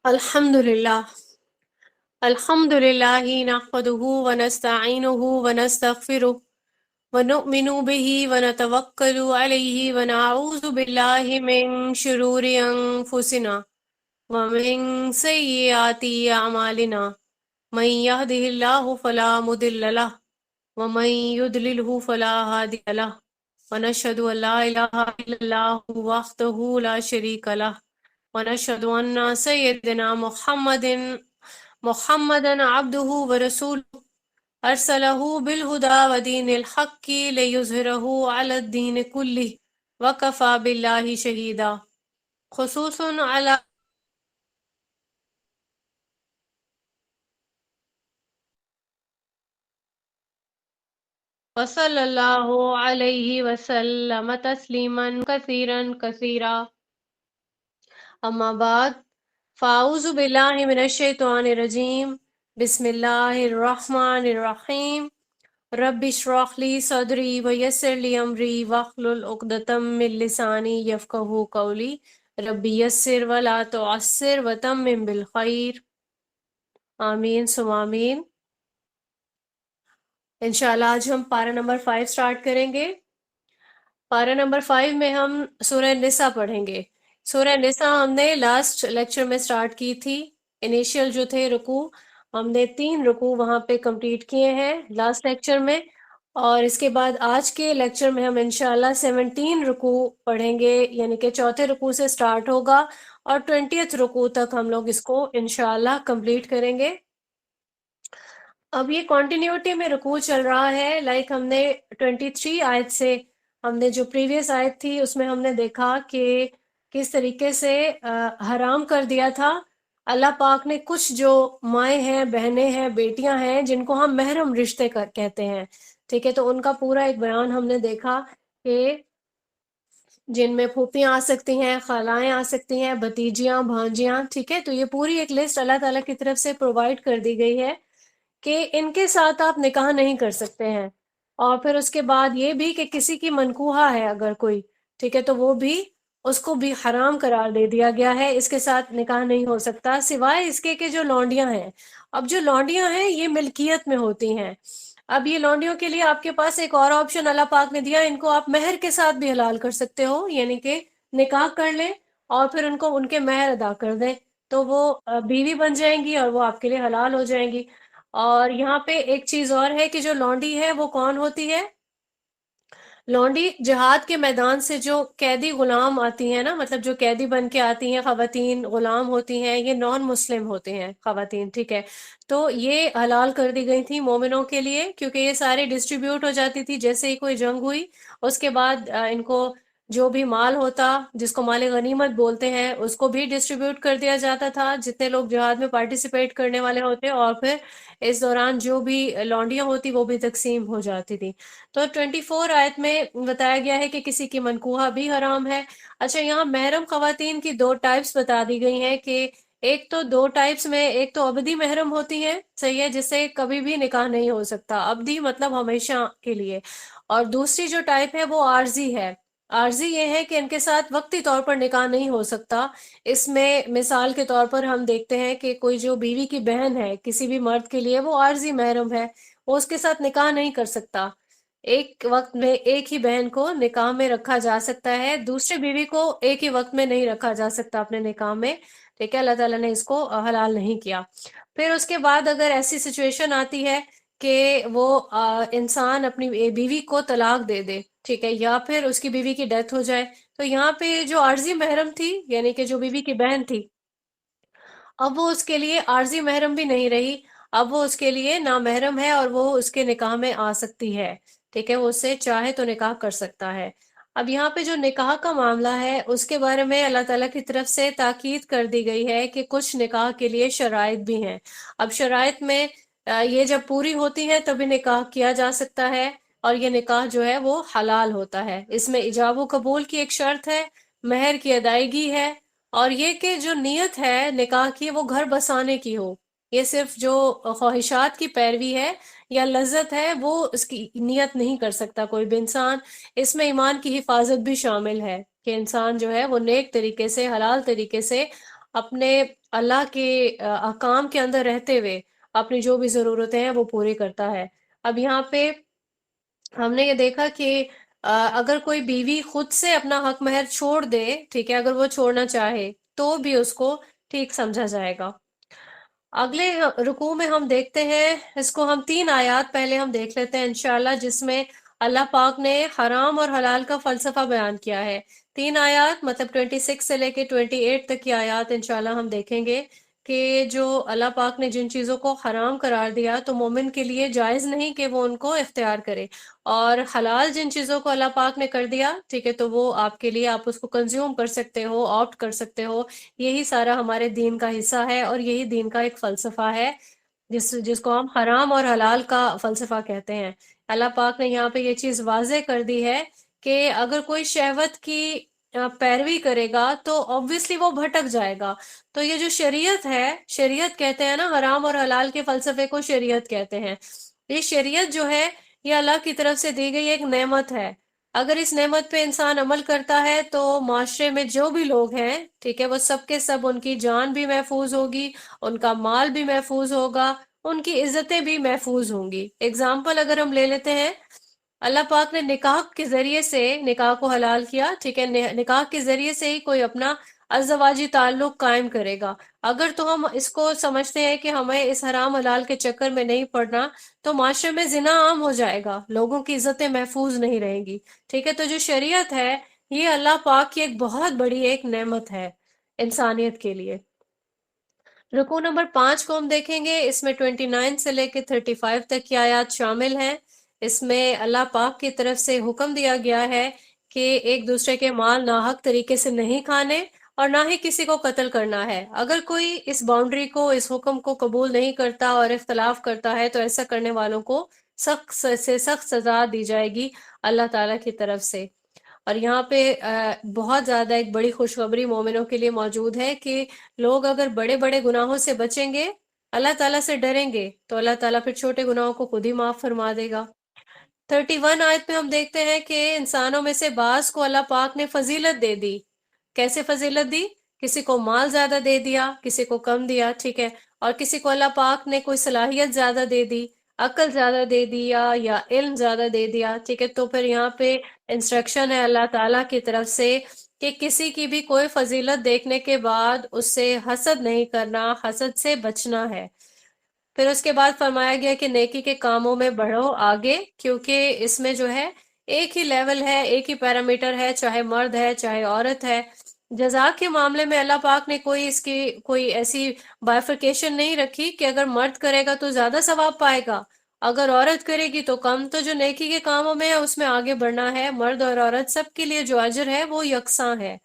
الحمدللہ الحمدللہ نحمده ونستعینه ونستغفره ونؤمن به ونتوکل علیہ ونعوذ باللہ من شرور انفسنا ومن سیئات اعمالنا من يهده الله فلا مضل له ومن يضلله فلا هادي له ونشهد ان لا اله الا الله وحده لا شريك له ونشهد ان سيدنا محمدا عبده ورسوله ارسله بالهدى ودين الحق ليظهره على الدين كله وكفى بالله شهيدا خصوصا على وصلى الله عليه وسلم تسليما كثيرا كثيرا اما بعد فاعوذ باللہ من الشیطان الرجیم بسم اللہ الرحمن الرحیم رب اشرح لی صدری ویسر لی امری واحلل عقدۃ من لسانی یفقہوا قولی رب یسر ولا تعسر وتمم بالخیر آمین ثم آمین۔ انشاءاللہ آج ہم پارہ نمبر 5 سٹارٹ کریں گے۔ پارہ نمبر 5 میں ہم سورہ نساء پڑھیں گے۔ سورہ نساء ہم نے لاسٹ لیکچر میں سٹارٹ کی تھی۔ انیشیل جو تھے رکوع، ہم نے 3 رکوع وہاں پہ کمپلیٹ کیے ہیں لاسٹ لیکچر میں، اور اس کے بعد آج کے لیکچر میں ہم انشاءاللہ 17 رکوع پڑھیں گے، یعنی کہ چوتھے رکوع سے سٹارٹ ہوگا اور 20th رکوع تک ہم لوگ اس کو انشاءاللہ کمپلیٹ کریں گے۔ اب یہ کنٹینیوٹی میں رکوع چل رہا ہے، لائک ہم نے 23 آیت سے، ہم نے جو پریویس آیت تھی اس میں ہم نے دیکھا کہ کس طریقے سے حرام کر دیا تھا اللہ پاک نے کچھ جو مائیں ہیں، بہنیں ہیں، بیٹیاں ہیں جن کو ہم محرم رشتے کہتے ہیں، ٹھیک ہے، تو ان کا پورا ایک بیان ہم نے دیکھا کہ جن میں پھوپھیاں آ سکتی ہیں، خالائیں آ سکتی ہیں، بھتیجیاں، بھانجیاں، ٹھیک ہے، تو یہ پوری ایک لسٹ اللہ تعالیٰ کی طرف سے پرووائڈ کر دی گئی ہے کہ ان کے ساتھ آپ نکاح نہیں کر سکتے ہیں۔ اور پھر اس کے بعد یہ بھی کہ کسی کی منکوحہ ہے اگر کوئی، ٹھیک ہے، تو وہ بھی اس کو بھی حرام قرار دے دیا گیا ہے، اس کے ساتھ نکاح نہیں ہو سکتا سوائے اس کے کہ جو لونڈیاں ہیں۔ اب جو لونڈیاں ہیں یہ ملکیت میں ہوتی ہیں، اب یہ لونڈیوں کے لیے آپ کے پاس ایک اور آپشن اللہ پاک نے دیا، ان کو آپ مہر کے ساتھ بھی حلال کر سکتے ہو، یعنی کہ نکاح کر لیں اور پھر ان کو ان کے مہر ادا کر دیں تو وہ بیوی بن جائیں گی اور وہ آپ کے لیے حلال ہو جائیں گی۔ اور یہاں پہ ایک چیز اور ہے کہ جو لونڈی ہے وہ کون ہوتی ہے؟ لونڈی جہاد کے میدان سے جو قیدی غلام آتی ہیں نا، مطلب جو قیدی بن کے آتی ہیں خواتین، غلام ہوتی ہیں، یہ نان مسلم ہوتے ہیں خواتین، ٹھیک ہے، تو یہ حلال کر دی گئی تھی مومنوں کے لیے، کیونکہ یہ سارے ڈسٹریبیوٹ ہو جاتی تھی جیسے ہی کوئی جنگ ہوئی، اس کے بعد ان کو جو بھی مال ہوتا جس کو مال غنیمت بولتے ہیں اس کو بھی ڈسٹریبیوٹ کر دیا جاتا تھا جتنے لوگ جہاد میں پارٹیسپیٹ کرنے والے ہوتے، اور پھر اس دوران جو بھی لونڈیاں ہوتی وہ بھی تقسیم ہو جاتی تھی۔ تو 24 آیت میں بتایا گیا ہے کہ کسی کی منکوحہ بھی حرام ہے۔ اچھا، یہاں محرم خواتین کی 2 ٹائپس بتا دی گئی ہیں کہ ایک تو 2 ٹائپس میں، ایک تو ابدی محرم ہوتی ہیں، صحیح ہے، جس سے کبھی بھی نکاح نہیں ہو سکتا، ابدی مطلب ہمیشہ کے لیے، اور دوسری جو ٹائپ ہے وہ عارضی ہے۔ عارضی یہ ہے کہ ان کے ساتھ وقتی طور پر نکاح نہیں ہو سکتا۔ اس میں مثال کے طور پر ہم دیکھتے ہیں کہ کوئی جو بیوی کی بہن ہے کسی بھی مرد کے لیے، وہ عارضی محرم ہے، وہ اس کے ساتھ نکاح نہیں کر سکتا۔ ایک وقت میں ایک ہی بہن کو نکاح میں رکھا جا سکتا ہے، دوسری بیوی کو ایک ہی وقت میں نہیں رکھا جا سکتا اپنے نکاح میں، ٹھیک ہے، اللہ تعالیٰ نے اس کو حلال نہیں کیا۔ پھر اس کے بعد اگر ایسی سچویشن آتی ہے کہ وہ انسان اپنی بیوی کو طلاق دے دے، ٹھیک ہے، یا پھر اس کی بیوی کی ڈیتھ ہو جائے، تو یہاں پہ جو عارضی محرم تھی، یعنی کہ جو بیوی کی بہن تھی، اب وہ اس کے لیے عارضی محرم بھی نہیں رہی، اب وہ اس کے لیے نامحرم ہے اور وہ اس کے نکاح میں آ سکتی ہے، ٹھیک ہے، وہ اس سے چاہے تو نکاح کر سکتا ہے۔ اب یہاں پہ جو نکاح کا معاملہ ہے اس کے بارے میں اللہ تعالیٰ کی طرف سے تاکید کر دی گئی ہے کہ کچھ نکاح کے لیے شرائط بھی ہیں۔ اب شرائط میں یہ جب پوری ہوتی ہیں تبھی نکاح کیا جا سکتا ہے، اور یہ نکاح جو ہے وہ حلال ہوتا ہے۔ اس میں ایجاب و قبول کی ایک شرط ہے، مہر کی ادائیگی ہے، اور یہ کہ جو نیت ہے نکاح کی وہ گھر بسانے کی ہو، یہ صرف جو خواہشات کی پیروی ہے یا لذت ہے وہ اس کی نیت نہیں کر سکتا کوئی بھی انسان۔ اس میں ایمان کی حفاظت بھی شامل ہے کہ انسان جو ہے وہ نیک طریقے سے، حلال طریقے سے اپنے اللہ کے احکام کے اندر رہتے ہوئے اپنی جو بھی ضرورتیں ہیں وہ پوری کرتا ہے۔ اب یہاں پہ ہم نے یہ دیکھا کہ اگر کوئی بیوی خود سے اپنا حق مہر چھوڑ دے، ٹھیک ہے، اگر وہ چھوڑنا چاہے تو بھی اس کو ٹھیک سمجھا جائے گا۔ اگلے رکوع میں ہم دیکھتے ہیں، اس کو ہم 3 آیات پہلے ہم دیکھ لیتے ہیں انشاءاللہ، جس میں اللہ پاک نے حرام اور حلال کا فلسفہ بیان کیا ہے۔ 3 آیات مطلب 26 سے لے کے 28 تک کی آیات انشاءاللہ ہم دیکھیں گے کہ جو اللہ پاک نے جن چیزوں کو حرام قرار دیا تو مومن کے لیے جائز نہیں کہ وہ ان کو اختیار کرے، اور حلال جن چیزوں کو اللہ پاک نے کر دیا، ٹھیک ہے، تو وہ آپ کے لیے، آپ اس کو کنزیوم کر سکتے ہو، آپٹ کر سکتے ہو۔ یہی سارا ہمارے دین کا حصہ ہے، اور یہی دین کا ایک فلسفہ ہے جس کو ہم حرام اور حلال کا فلسفہ کہتے ہیں۔ اللہ پاک نے یہاں پہ یہ چیز واضح کر دی ہے کہ اگر کوئی شہوت کی پیروی کرے گا تو obviously وہ بھٹک جائے گا۔ تو یہ جو شریعت ہے، شریعت کہتے ہیں نا، حرام اور حلال کے فلسفے کو شریعت کہتے ہیں۔ یہ شریعت جو ہے یہ اللہ کی طرف سے دی گئی ایک نعمت ہے۔ اگر اس نعمت پہ انسان عمل کرتا ہے تو معاشرے میں جو بھی لوگ ہیں، ٹھیک ہے، وہ سب کے سب، ان کی جان بھی محفوظ ہوگی، ان کا مال بھی محفوظ ہوگا، ان کی عزتیں بھی محفوظ ہوں گی۔ اگزامپل اگر ہم لے لیتے ہیں، اللہ پاک نے نکاح کے ذریعے سے نکاح کو حلال کیا، ٹھیک ہے، نکاح کے ذریعے سے ہی کوئی اپنا ازدواجی تعلق قائم کرے گا۔ اگر تو ہم اس کو سمجھتے ہیں کہ ہمیں اس حرام حلال کے چکر میں نہیں پڑنا، تو معاشرے میں زنا عام ہو جائے گا، لوگوں کی عزتیں محفوظ نہیں رہیں گی، ٹھیک ہے۔ تو جو شریعت ہے یہ اللہ پاک کی ایک بہت بڑی ایک نعمت ہے انسانیت کے لیے۔ رکوع نمبر 5 کو ہم دیکھیں گے، اس میں 29 سے لے کے 35 تک کی آیات شامل ہیں۔ اس میں اللہ پاک کی طرف سے حکم دیا گیا ہے کہ ایک دوسرے کے مال ناحق طریقے سے نہیں کھانے، اور نہ ہی کسی کو قتل کرنا ہے۔ اگر کوئی اس باؤنڈری کو، اس حکم کو قبول نہیں کرتا اور اختلاف کرتا ہے تو ایسا کرنے والوں کو سخت سے سخت سزا دی جائے گی اللہ تعالیٰ کی طرف سے۔ اور یہاں پہ بہت زیادہ ایک بڑی خوشخبری مومنوں کے لیے موجود ہے کہ لوگ اگر بڑے بڑے گناہوں سے بچیں گے، اللہ تعالیٰ سے ڈریں گے، تو اللہ تعالیٰ پھر چھوٹے گناہوں کو خود ہی معاف فرما دے گا۔ 31 آیت میں ہم دیکھتے ہیں کہ انسانوں میں سے بعض کو اللہ پاک نے فضیلت دے دی۔ کیسے فضیلت دی؟ کسی کو مال زیادہ دے دیا، کسی کو کم دیا، ٹھیک ہے، اور کسی کو اللہ پاک نے کوئی صلاحیت زیادہ دے دی، عقل زیادہ دے دیا یا علم زیادہ دے دیا، ٹھیک ہے۔ تو پھر یہاں پہ انسٹرکشن ہے اللہ تعالیٰ کی طرف سے کہ کسی کی بھی کوئی فضیلت دیکھنے کے بعد اس سے حسد نہیں کرنا، حسد سے بچنا ہے۔ پھر اس کے بعد فرمایا گیا کہ نیکی کے کاموں میں بڑھو آگے، کیونکہ اس میں جو ہے ایک ہی لیول ہے، ایک ہی پیرامیٹر ہے، چاہے مرد ہے چاہے عورت ہے۔ جزا کے معاملے میں اللہ پاک نے اس کی کوئی ایسی بائفرکیشن نہیں رکھی کہ اگر مرد کرے گا تو زیادہ ثواب پائے گا، اگر عورت کرے گی تو کم۔ تو جو نیکی کے کاموں میں ہے اس میں آگے بڑھنا ہے، مرد اور عورت سب کے لیے جو اجر ہے وہ یکساں ہے۔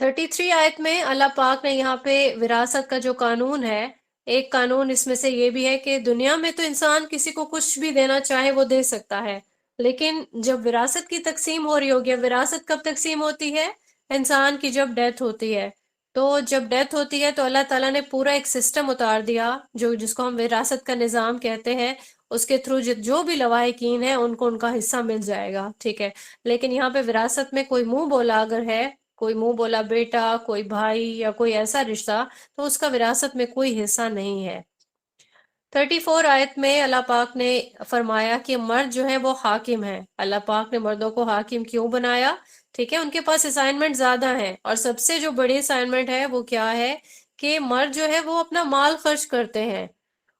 33 آیت میں اللہ پاک نے یہاں پہ وراثت کا جو قانون ہے، ایک قانون اس میں سے یہ بھی ہے کہ دنیا میں تو انسان کسی کو کچھ بھی دینا چاہے وہ دے سکتا ہے، لیکن جب وراثت کی تقسیم ہو رہی ہوگی، وراثت کب تقسیم ہوتی ہے؟ انسان کی جب ڈیتھ ہوتی ہے۔ تو جب ڈیتھ ہوتی ہے تو اللہ تعالیٰ نے پورا ایک سسٹم اتار دیا جس کو ہم وراثت کا نظام کہتے ہیں، اس کے تھرو جو بھی لواحقین ہیں ان کو ان کا حصہ مل جائے گا، ٹھیک ہے۔ لیکن یہاں پہ وراثت میں کوئی منہ بولا اگر ہے، کوئی منہ بولا بیٹا، کوئی بھائی یا کوئی ایسا رشتہ، تو اس کا وراثت میں کوئی حصہ نہیں ہے۔ 34 آیت میں اللہ پاک نے فرمایا کہ مرد جو ہے وہ حاکم ہے۔ اللہ پاک نے مردوں کو حاکم کیوں بنایا؟ ٹھیک ہے، ان کے پاس اسائنمنٹ زیادہ ہیں، اور سب سے جو بڑی اسائنمنٹ ہے وہ کیا ہے کہ مرد جو ہے وہ اپنا مال خرچ کرتے ہیں۔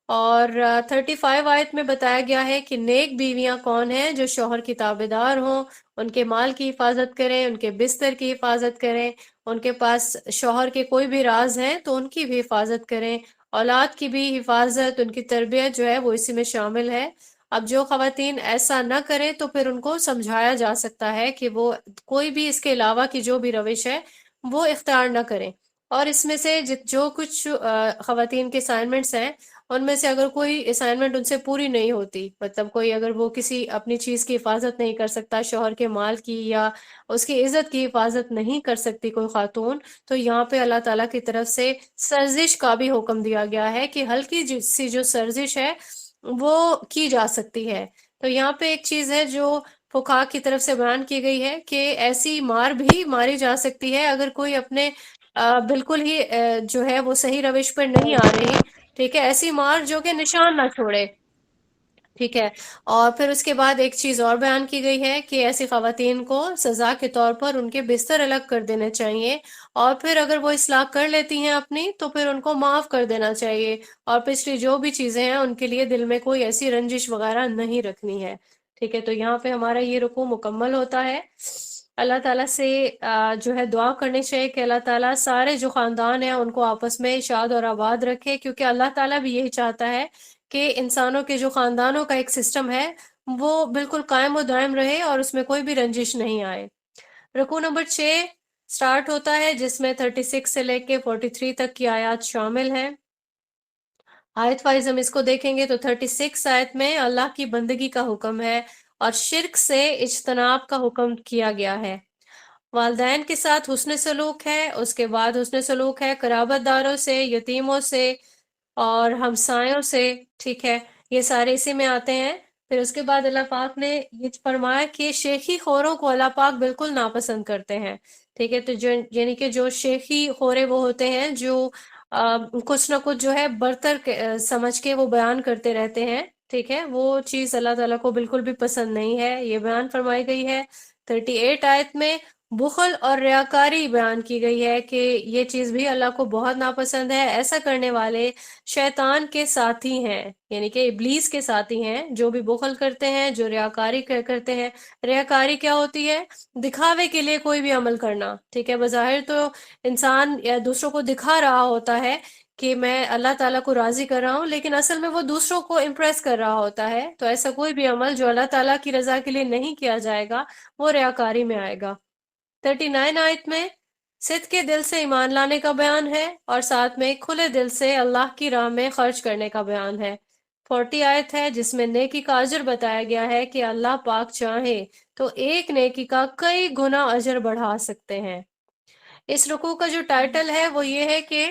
اور 35 آیت میں بتایا گیا ہے کہ نیک بیویاں کون ہیں؟ جو شوہر کی تابعدار ہوں، ان کے مال کی حفاظت کریں، ان کے بستر کی حفاظت کریں، ان کے پاس شوہر کے کوئی بھی راز ہیں تو ان کی بھی حفاظت کریں، اولاد کی بھی حفاظت، ان کی تربیت جو ہے وہ اسی میں شامل ہے۔ اب جو خواتین ایسا نہ کریں تو پھر ان کو سمجھایا جا سکتا ہے کہ وہ کوئی بھی اس کے علاوہ کی جو بھی روش ہے وہ اختیار نہ کریں۔ اور اس میں سے جو کچھ خواتین کے اسائنمنٹس ہیں، ان میں سے اگر کوئی اسائنمنٹ ان سے پوری نہیں ہوتی، مطلب کوئی اگر وہ کسی اپنی چیز کی حفاظت نہیں کر سکتا، شوہر کے مال کی یا اس کی عزت کی حفاظت نہیں کر سکتی کوئی خاتون، تو یہاں پہ اللہ تعالیٰ کی طرف سے سرزش کا بھی حکم دیا گیا ہے کہ ہلکی سی جو سرزش ہے وہ کی جا سکتی ہے۔ تو یہاں پہ ایک چیز ہے جو فقہا کی طرف سے بیان کی گئی ہے کہ ایسی مار بھی ماری جا سکتی ہے اگر کوئی اپنے بالکل ہی جو ہے وہ صحیح روش پر نہیں آ رہی، ٹھیک ہے، ایسی مار جو کہ نشان نہ چھوڑے، ٹھیک ہے۔ اور پھر اس کے بعد ایک چیز اور بیان کی گئی ہے کہ ایسی خواتین کو سزا کے طور پر ان کے بستر الگ کر دینے چاہیے، اور پھر اگر وہ اصلاح کر لیتی ہیں اپنی تو پھر ان کو معاف کر دینا چاہیے، اور پچھلی جو بھی چیزیں ہیں ان کے لیے دل میں کوئی ایسی رنجش وغیرہ نہیں رکھنی ہے، ٹھیک ہے۔ تو یہاں پہ ہمارا یہ رکوع مکمل ہوتا ہے۔ اللہ تعالیٰ سے جو ہے دعا کرنی چاہیے کہ اللہ تعالیٰ سارے جو خاندان ہیں ان کو آپس میں شاد اور آباد رکھے، کیونکہ اللہ تعالیٰ بھی یہی چاہتا ہے کہ انسانوں کے جو خاندانوں کا ایک سسٹم ہے وہ بالکل قائم و دائم رہے اور اس میں کوئی بھی رنجش نہیں آئے۔ رکوع نمبر 6 سٹارٹ ہوتا ہے، جس میں 36 سے لے کے 43 تک کی آیات شامل ہیں۔ آیت وائز ہم اس کو دیکھیں گے تو 36 آیت میں اللہ کی بندگی کا حکم ہے اور شرک سے اجتناب کا حکم کیا گیا ہے۔ والدین کے ساتھ حسن سلوک ہے، اس کے بعد حسن سلوک ہے قرابت داروں سے، یتیموں سے اور ہمسایوں سے، ٹھیک ہے، یہ سارے اسی میں آتے ہیں۔ پھر اس کے بعد اللہ پاک نے یہ فرمایا کہ شیخی خوروں کو اللہ پاک بالکل ناپسند کرتے ہیں، ٹھیک ہے۔ تو جو یعنی کہ جو شیخی خورے وہ ہوتے ہیں جو کچھ نہ کچھ جو ہے برتر سمجھ کے وہ بیان کرتے رہتے ہیں، ٹھیک ہے، وہ چیز اللہ تعالیٰ کو بالکل بھی پسند نہیں ہے، یہ بیان فرمائی گئی ہے۔ 38 آیت میں بخل اور ریاکاری بیان کی گئی ہے کہ یہ چیز بھی اللہ کو بہت ناپسند ہے، ایسا کرنے والے شیطان کے ساتھی ہیں، یعنی کہ ابلیس کے ساتھی ہیں، جو بھی بخل کرتے ہیں، جو ریاکاری کرتے ہیں۔ ریاکاری کیا ہوتی ہے؟ دکھاوے کے لیے کوئی بھی عمل کرنا، ٹھیک ہے، بظاہر تو انسان یا دوسروں کو دکھا رہا ہوتا ہے کہ میں اللہ تعالیٰ کو راضی کر رہا ہوں، لیکن اصل میں وہ دوسروں کو امپریس کر رہا ہوتا ہے۔ تو ایسا کوئی بھی عمل جو اللہ تعالیٰ کی رضا کے لیے نہیں کیا جائے گا وہ ریاکاری میں آئے گا۔ 39 آیت میں صدق کے دل سے ایمان لانے کا بیان ہے اور ساتھ میں کھلے دل سے اللہ کی راہ میں خرچ کرنے کا بیان ہے۔ 40 آیت ہے جس میں نیکی کا اجر بتایا گیا ہے کہ اللہ پاک چاہے تو ایک نیکی کا کئی گنا اجر بڑھا سکتے ہیں۔ اس رکوع کا جو ٹائٹل ہے وہ یہ ہے کہ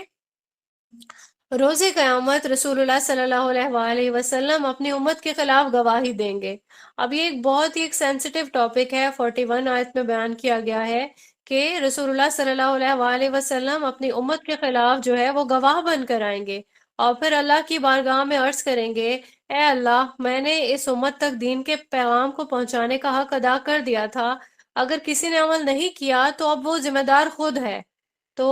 روز قیامت رسول اللہ صلی اللہ علیہ وآلہ وسلم اپنی امت کے خلاف گواہی دیں گے۔ اب یہ ایک بہت ہی ایک سینسٹیو ٹاپک ہے۔ 41 آیت میں بیان کیا گیا ہے کہ رسول اللہ صلی اللہ علیہ وآلہ وسلم اپنی امت کے خلاف جو ہے وہ گواہ بن کر آئیں گے اور پھر اللہ کی بارگاہ میں عرض کریں گے، اے اللہ، میں نے اس امت تک دین کے پیغام کو پہنچانے کا حق ادا کر دیا تھا، اگر کسی نے عمل نہیں کیا تو اب وہ ذمہ دار خود ہے۔ تو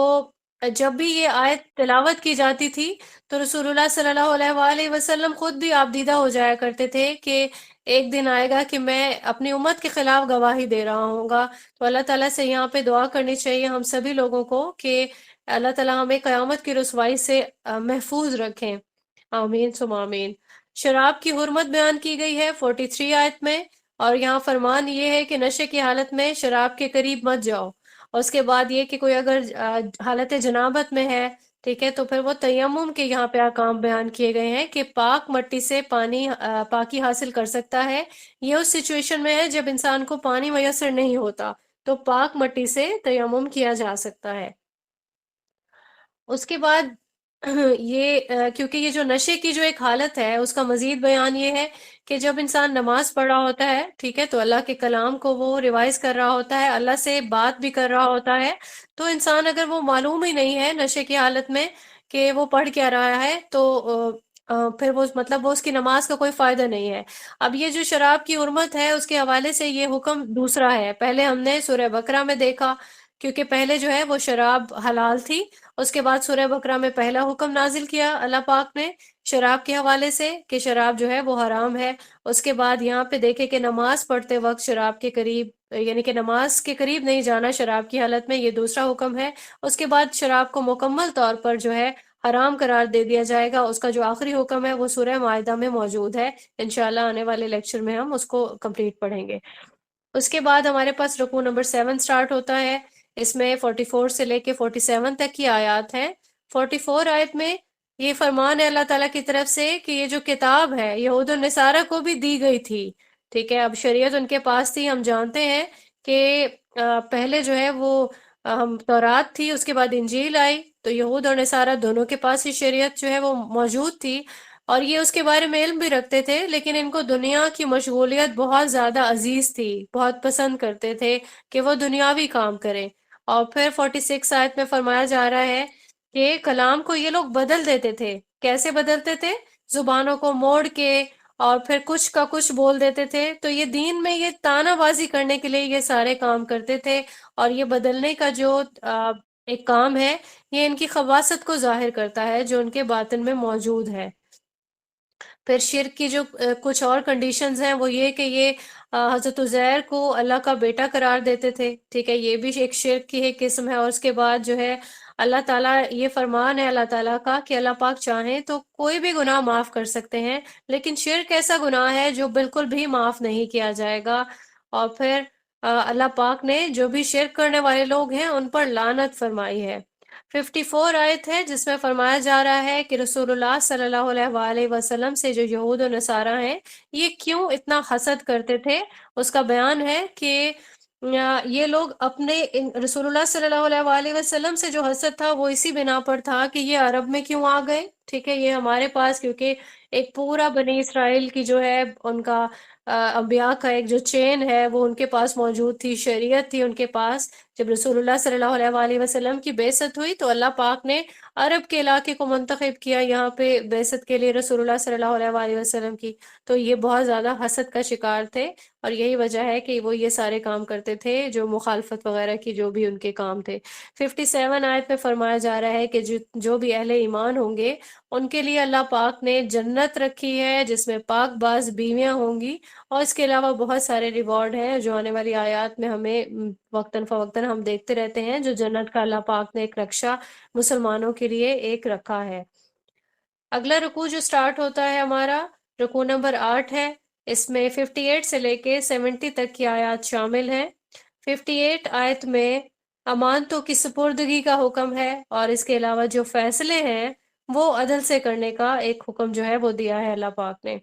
جب بھی یہ آیت تلاوت کی جاتی تھی تو رسول اللہ صلی اللہ علیہ وآلہ وسلم خود بھی آپ دیدہ ہو جایا کرتے تھے کہ ایک دن آئے گا کہ میں اپنی امت کے خلاف گواہی دے رہا ہوں گا۔ تو اللہ تعالیٰ سے یہاں پہ دعا کرنی چاہیے ہم سبھی لوگوں کو کہ اللہ تعالیٰ ہمیں قیامت کی رسوائی سے محفوظ رکھیں، آمین ثم آمین۔ شراب کی حرمت بیان کی گئی ہے 43 آیت میں، اور یہاں فرمان یہ ہے کہ نشے کی حالت میں شراب کے قریب مت جاؤ۔ اور اس کے بعد یہ کہ کوئی اگر حالت جنابت میں ہے، ٹھیک ہے، تو پھر وہ تیمم کے یہاں پہ احکام بیان کیے گئے ہیں کہ پاک مٹی سے پاکی حاصل کر سکتا ہے۔ یہ اس سچویشن میں ہے جب انسان کو پانی میسر نہیں ہوتا تو پاک مٹی سے تیمم کیا جا سکتا ہے۔ اس کے بعد یہ کیونکہ یہ جو نشے کی جو ایک حالت ہے اس کا مزید بیان یہ ہے کہ جب انسان نماز پڑھ رہا ہوتا ہے، ٹھیک ہے، تو اللہ کے کلام کو وہ ریوائز کر رہا ہوتا ہے، اللہ سے بات بھی کر رہا ہوتا ہے، تو انسان اگر وہ معلوم ہی نہیں ہے نشے کی حالت میں کہ وہ پڑھ کیا رہا ہے تو پھر وہ مطلب وہ اس کی نماز کا کوئی فائدہ نہیں ہے۔ اب یہ جو شراب کی حرمت ہے اس کے حوالے سے یہ حکم دوسرا ہے۔ پہلے ہم نے سورہ بقرہ میں دیکھا، کیونکہ پہلے جو ہے وہ شراب حلال تھی، اس کے بعد سورہ بقرہ میں پہلا حکم نازل کیا اللہ پاک نے شراب کے حوالے سے کہ شراب جو ہے وہ حرام ہے۔ اس کے بعد یہاں پہ دیکھے کہ نماز پڑھتے وقت شراب کے قریب، یعنی کہ نماز کے قریب نہیں جانا شراب کی حالت میں، یہ دوسرا حکم ہے۔ اس کے بعد شراب کو مکمل طور پر جو ہے حرام قرار دے دیا جائے گا۔ اس کا جو آخری حکم ہے وہ سورہ مائدہ میں موجود ہے، انشاءاللہ آنے والے لیکچر میں ہم اس کو کمپلیٹ پڑھیں گے۔ اس کے بعد ہمارے پاس رکوع نمبر 7 سٹارٹ ہوتا ہے، اس میں 44 سے لے کے 47 تک کی آیات ہیں۔ 44 آیت میں یہ فرمان ہے اللہ تعالیٰ کی طرف سے کہ یہ جو کتاب ہے یہود و نصارہ کو بھی دی گئی تھی، ٹھیک ہے، اب شریعت ان کے پاس تھی، ہم جانتے ہیں کہ پہلے جو ہے وہ تورات تھی، اس کے بعد انجیل آئی، تو یہود اور نصارہ دونوں کے پاس ہی شریعت جو ہے وہ موجود تھی، اور یہ اس کے بارے میں علم بھی رکھتے تھے، لیکن ان کو دنیا کی مشغولیت بہت زیادہ عزیز تھی، بہت پسند کرتے تھے کہ وہ دنیاوی کام کریں، اور پھر 46 آیت میں فرمایا جا رہا ہے کہ کلام کو یہ لوگ بدل دیتے تھے. کیسے بدلتے تھے؟ زبانوں کو موڑ کے اور پھر کچھ کا کچھ بول دیتے تھے. تو یہ دین میں یہ تانا بازی کرنے کے لیے یہ سارے کام کرتے تھے. اور یہ بدلنے کا جو ایک کام ہے، یہ ان کی خباثت کو ظاہر کرتا ہے جو ان کے باطن میں موجود ہے. پھر شرک کی جو کچھ اور کنڈیشنز ہیں وہ یہ کہ یہ حضرت عزیر کو اللہ کا بیٹا قرار دیتے تھے. ٹھیک ہے، یہ بھی ایک شرک کی ایک قسم ہے. اور اس کے بعد جو ہے اللہ تعالیٰ، یہ فرمان ہے اللہ تعالیٰ کا کہ اللہ پاک چاہیں تو کوئی بھی گناہ معاف کر سکتے ہیں، لیکن شرک ایسا گناہ ہے جو بالکل بھی معاف نہیں کیا جائے گا. اور پھر اللہ پاک نے جو بھی شرک کرنے والے لوگ ہیں ان پر لعنت فرمائی ہے. 54 آیت ہے جس میں فرمایا جا رہا ہے کہ رسول اللہ صلی اللہ علیہ وآلہ وسلم سے جو یہود و نصارہ ہیں یہ کیوں اتنا حسد کرتے تھے. اس کا بیان ہے کہ یہ لوگ اپنے رسول اللہ صلی اللہ علیہ وآلہ وسلم سے جو حسد تھا وہ اسی بنا پر تھا کہ یہ عرب میں کیوں آ گئے. ٹھیک ہے، یہ ہمارے پاس کیونکہ ایک پورا بنی اسرائیل کی جو ہے ان کا انبیاء کا ایک جو چین ہے وہ ان کے پاس موجود تھی، شریعت تھی ان کے پاس. جب رسول اللہ صلی اللہ علیہ وآلہ وسلم کی بعثت ہوئی تو اللہ پاک نے عرب کے علاقے کو منتخب کیا یہاں پہ بعثت کے لیے رسول اللہ صلی اللہ علیہ وآلہ وسلم کی. تو یہ بہت زیادہ حسد کا شکار تھے، اور یہی وجہ ہے کہ وہ یہ سارے کام کرتے تھے جو مخالفت وغیرہ کی جو بھی ان کے کام تھے. 57 آیت میں فرمایا جا رہا ہے کہ جو بھی اہل ایمان ہوں گے ان کے لیے اللہ پاک نے جنت رکھی ہے جس میں پاک باز بیویاں ہوں گی. اور اس کے علاوہ بہت سارے ریوارڈ ہیں جو آنے والی آیات میں ہمیں وقتاً فوقتاً ہم دیکھتے رہتے ہیں، جو جنت کا اللہ پاک نے ایک رکشہ مسلمانوں کے لیے ایک رکھا ہے. اگلا رکوع جو سٹارٹ ہوتا ہے ہمارا، رکوع نمبر 8 ہے. اس میں 58 سے لے کے 70 تک کی آیات شامل ہیں. 58 آیت میں امانتوں کی سپردگی کا حکم ہے، اور اس کے علاوہ جو فیصلے ہیں وہ عدل سے کرنے کا ایک حکم جو ہے وہ دیا ہے اللہ پاک نے.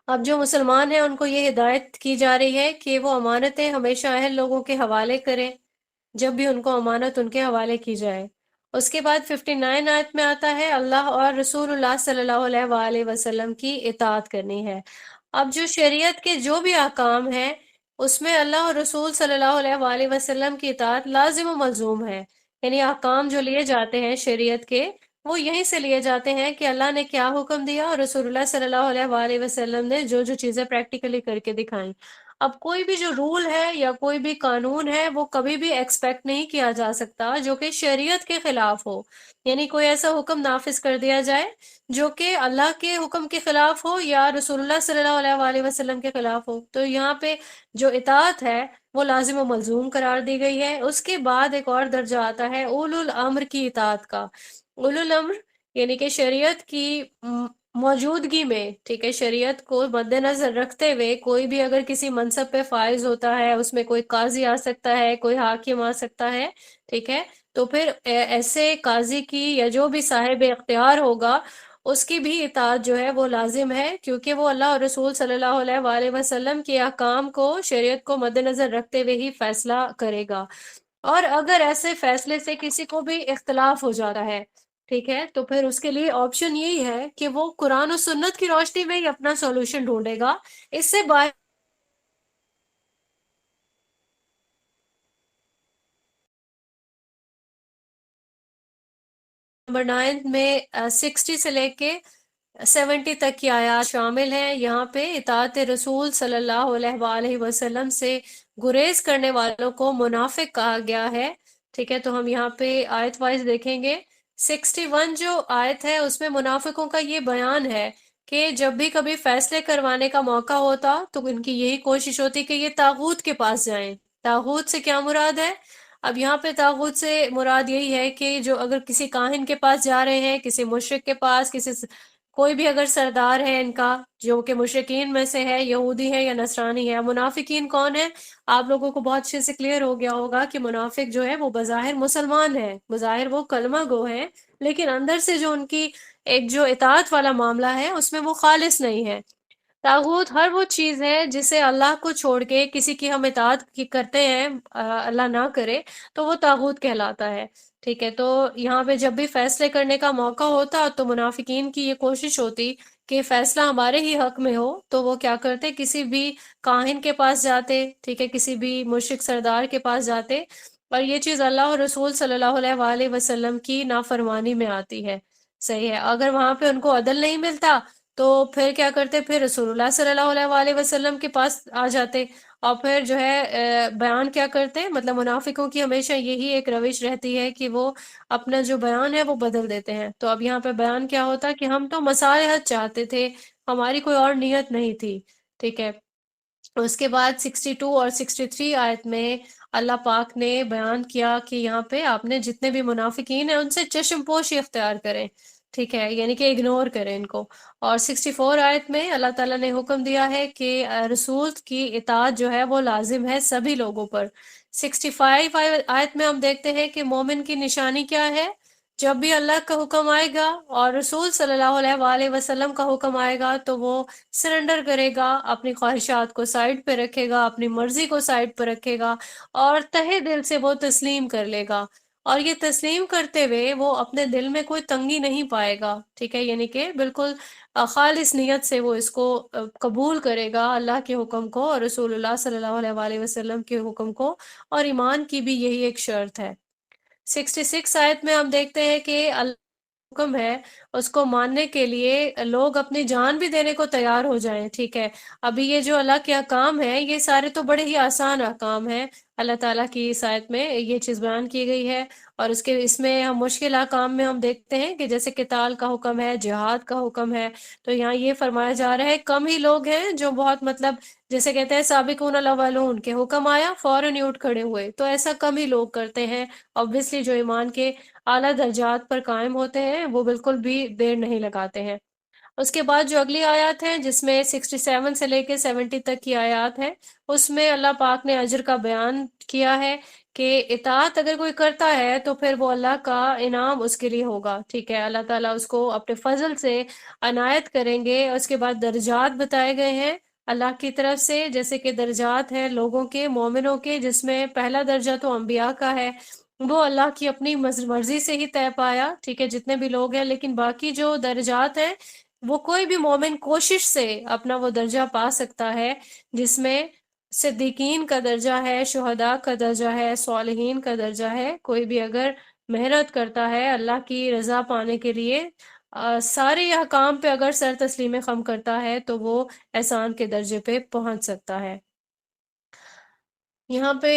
اب جو مسلمان ہیں ان کو یہ ہدایت کی جا رہی ہے کہ وہ امانتیں ہمیشہ اہل لوگوں کے حوالے کریں جب بھی ان کو امانت ان کے حوالے کی جائے. اس کے بعد 59 آیت میں آتا ہے اللہ اور رسول اللہ صلی اللہ علیہ وآلہ وسلم کی اطاعت کرنی ہے. اب جو شریعت کے جو بھی احکام ہیں اس میں اللہ اور رسول صلی اللہ علیہ وآلہ وسلم کی اطاعت لازم و ملزوم ہے. یعنی احکام جو لیے جاتے ہیں شریعت کے وہ یہیں سے لیے جاتے ہیں کہ اللہ نے کیا حکم دیا اور رسول اللہ صلی اللہ علیہ وآلہ وسلم نے جو جو چیزیں پریکٹیکلی کر کے دکھائیں. اب کوئی بھی جو رول ہے یا کوئی بھی قانون ہے وہ کبھی بھی ایکسپیکٹ نہیں کیا جا سکتا جو کہ شریعت کے خلاف ہو. یعنی کوئی ایسا حکم نافذ کر دیا جائے جو کہ اللہ کے حکم کے خلاف ہو یا رسول اللہ صلی اللہ علیہ وآلہ وسلم کے خلاف ہو. تو یہاں پہ جو اطاعت ہے وہ لازم و ملزوم قرار دی گئی ہے. اس کے بعد ایک اور درجہ آتا ہے اولو الامر کی اطاعت کا. اولو الامر یعنی کہ شریعت کی موجودگی میں، ٹھیک ہے، شریعت کو مد نظر رکھتے ہوئے کوئی بھی اگر کسی منصب پہ فائز ہوتا ہے، اس میں کوئی قاضی آ سکتا ہے، کوئی حاکم آ سکتا ہے، ٹھیک ہے، تو پھر ایسے قاضی کی یا جو بھی صاحب اختیار ہوگا اس کی بھی اطاعت جو ہے وہ لازم ہے، کیونکہ وہ اللہ اور رسول صلی اللہ علیہ وآلہ وسلم کے احکام کو، شریعت کو مد نظر رکھتے ہوئے ہی فیصلہ کرے گا. اور اگر ایسے فیصلے سے کسی کو بھی اختلاف ہو جاتا ہے، ٹھیک ہے، تو پھر اس کے لیے آپشن یہی ہے کہ وہ قرآن و سنت کی روشنی میں ہی اپنا سولوشن ڈھونڈے گا. اس سے باہر نمبر 9 میں 60 سے لے کے 70 تک کی آیات شامل ہیں. یہاں پہ اطاعت رسول صلی اللہ علیہ وآلہ وسلم سے گریز کرنے والوں کو منافق کہا گیا ہے. ٹھیک ہے، تو ہم یہاں پہ آیت وائز دیکھیں گے. 61 جو آیت ہے اس میں منافقوں کا یہ بیان ہے کہ جب بھی کبھی فیصلے کروانے کا موقع ہوتا تو ان کی یہی کوشش ہوتی کہ یہ طاغوت کے پاس جائیں. طاغوت سے کیا مراد ہے؟ اب یہاں پہ طاغوت سے مراد یہی ہے کہ جو اگر کسی کاہن کے پاس جا رہے ہیں، کسی مشرک کے پاس، کوئی بھی اگر سردار ہے ان کا جو کہ مشرکین میں سے ہے، یہودی ہے یا نصرانی ہے. منافقین کون ہے؟ آپ لوگوں کو بہت اچھے سے کلیئر ہو گیا ہوگا کہ منافق جو ہے وہ بظاہر مسلمان ہے، بظاہر وہ کلمہ گو ہیں، لیکن اندر سے جو ان کی ایک جو اطاعت والا معاملہ ہے اس میں وہ خالص نہیں ہے. طاغوت ہر وہ چیز ہے جسے اللہ کو چھوڑ کے کسی کی ہم اطاعت کرتے ہیں، اللہ نہ کرے، تو وہ طاغوت کہلاتا ہے. ٹھیک ہے، تو یہاں پہ جب بھی فیصلے کرنے کا موقع ہوتا تو منافقین کی یہ کوشش ہوتی کہ فیصلہ ہمارے ہی حق میں ہو، تو وہ کیا کرتے، کسی بھی کاہن کے پاس جاتے، ٹھیک ہے، کسی بھی مشرک سردار کے پاس جاتے اور یہ چیز اللہ اور رسول صلی اللہ علیہ وآلہ وسلم کی نافرمانی میں آتی ہے، صحیح ہے۔ اگر وہاں پہ ان کو عدل نہیں ملتا تو پھر کیا کرتے، پھر رسول اللہ صلی اللہ علیہ وآلہ وسلم کے پاس آ جاتے، اور پھر جو ہے بیان کیا کرتے، مطلب منافقوں کی ہمیشہ یہی ایک روش رہتی ہے کہ وہ اپنا جو بیان ہے وہ بدل دیتے ہیں۔ تو اب یہاں پہ بیان کیا ہوتا کہ ہم تو مصالحت چاہتے تھے، ہماری کوئی اور نیت نہیں تھی، ٹھیک ہے۔ اس کے بعد 62 اور 63 آیت میں اللہ پاک نے بیان کیا کہ یہاں پہ آپ نے جتنے بھی منافقین ہیں ان سے چشم پوشی اختیار کریں، ٹھیک ہے، یعنی کہ اگنور کریں ان کو۔ اور 64 آیت میں اللہ تعالیٰ نے حکم دیا ہے کہ رسول کی اطاعت جو ہے وہ لازم ہے سبھی لوگوں پر۔ 65 آیت میں ہم دیکھتے ہیں کہ مومن کی نشانی کیا ہے، جب بھی اللہ کا حکم آئے گا اور رسول صلی اللہ علیہ وآلہ وسلم کا حکم آئے گا تو وہ سرنڈر کرے گا، اپنی خواہشات کو سائڈ پہ رکھے گا، اپنی مرضی کو سائڈ پہ رکھے گا، اور تہہ دل سے وہ تسلیم کر لے گا۔ اور یہ تسلیم کرتے ہوئے وہ اپنے دل میں کوئی تنگی نہیں پائے گا، ٹھیک ہے، یعنی کہ بالکل خالص نیت سے وہ اس کو قبول کرے گا، اللہ کے حکم کو اور رسول اللہ صلی اللہ علیہ وآلہ وسلم کے حکم کو، اور ایمان کی بھی یہی ایک شرط ہے۔ 66 آیت میں ہم دیکھتے ہیں کہ اللہ حکم ہے اس کو ماننے کے لیے لوگ اپنی جان بھی دینے کو تیار ہو جائیں، ٹھیک ہے۔ ابھی یہ جو اللہ کے احکام ہیں یہ سارے تو بڑے ہی آسان احکام ہیں، اللہ تعالیٰ کی اس آیت میں یہ چیز بیان کی گئی ہے۔ اور اس میں ہم مشکل احکام میں ہم دیکھتے ہیں کہ جیسے قتال کا حکم ہے، جہاد کا حکم ہے، تو یہاں یہ فرمایا جا رہا ہے کم ہی لوگ ہیں جو بہت مطلب جیسے کہتے ہیں سابقون الاولون، کے حکم آیا فوراً ہی اٹھ کھڑے ہوئے، تو ایسا کم ہی لوگ کرتے ہیں۔ obviously جو ایمان کے اعلیٰ درجات پر قائم ہوتے ہیں وہ بالکل بھی دیر نہیں لگاتے ہیں۔ اس کے بعد جو اگلی آیات ہیں جس میں 67 سے لے کے 70 تک کی آیات ہیں، اس میں اللہ پاک نے اجر کا بیان کیا ہے کہ اطاعت اگر کوئی کرتا ہے تو پھر وہ اللہ کا انعام اس کے لیے ہوگا، ٹھیک ہے، اللہ تعالیٰ اس کو اپنے فضل سے عنایت کریں گے۔ اس کے بعد درجات بتائے گئے ہیں اللہ کی طرف سے، جیسے کہ درجات ہیں لوگوں کے، مومنوں کے، جس میں پہلا درجہ تو انبیاء کا ہے، وہ اللہ کی اپنی مرضی سے ہی طے پایا، ٹھیک ہے، جتنے بھی لوگ ہیں، لیکن باقی جو درجات ہیں وہ کوئی بھی مومن کوشش سے اپنا وہ درجہ پا سکتا ہے، جس میں صدیقین کا درجہ ہے، شہداء کا درجہ ہے، صالحین کا درجہ ہے۔ کوئی بھی اگر محنت کرتا ہے اللہ کی رضا پانے کے لیے، سارے احکام پہ اگر سر تسلیم خم کرتا ہے تو وہ احسان کے درجے پہ پہنچ سکتا ہے۔ یہاں پہ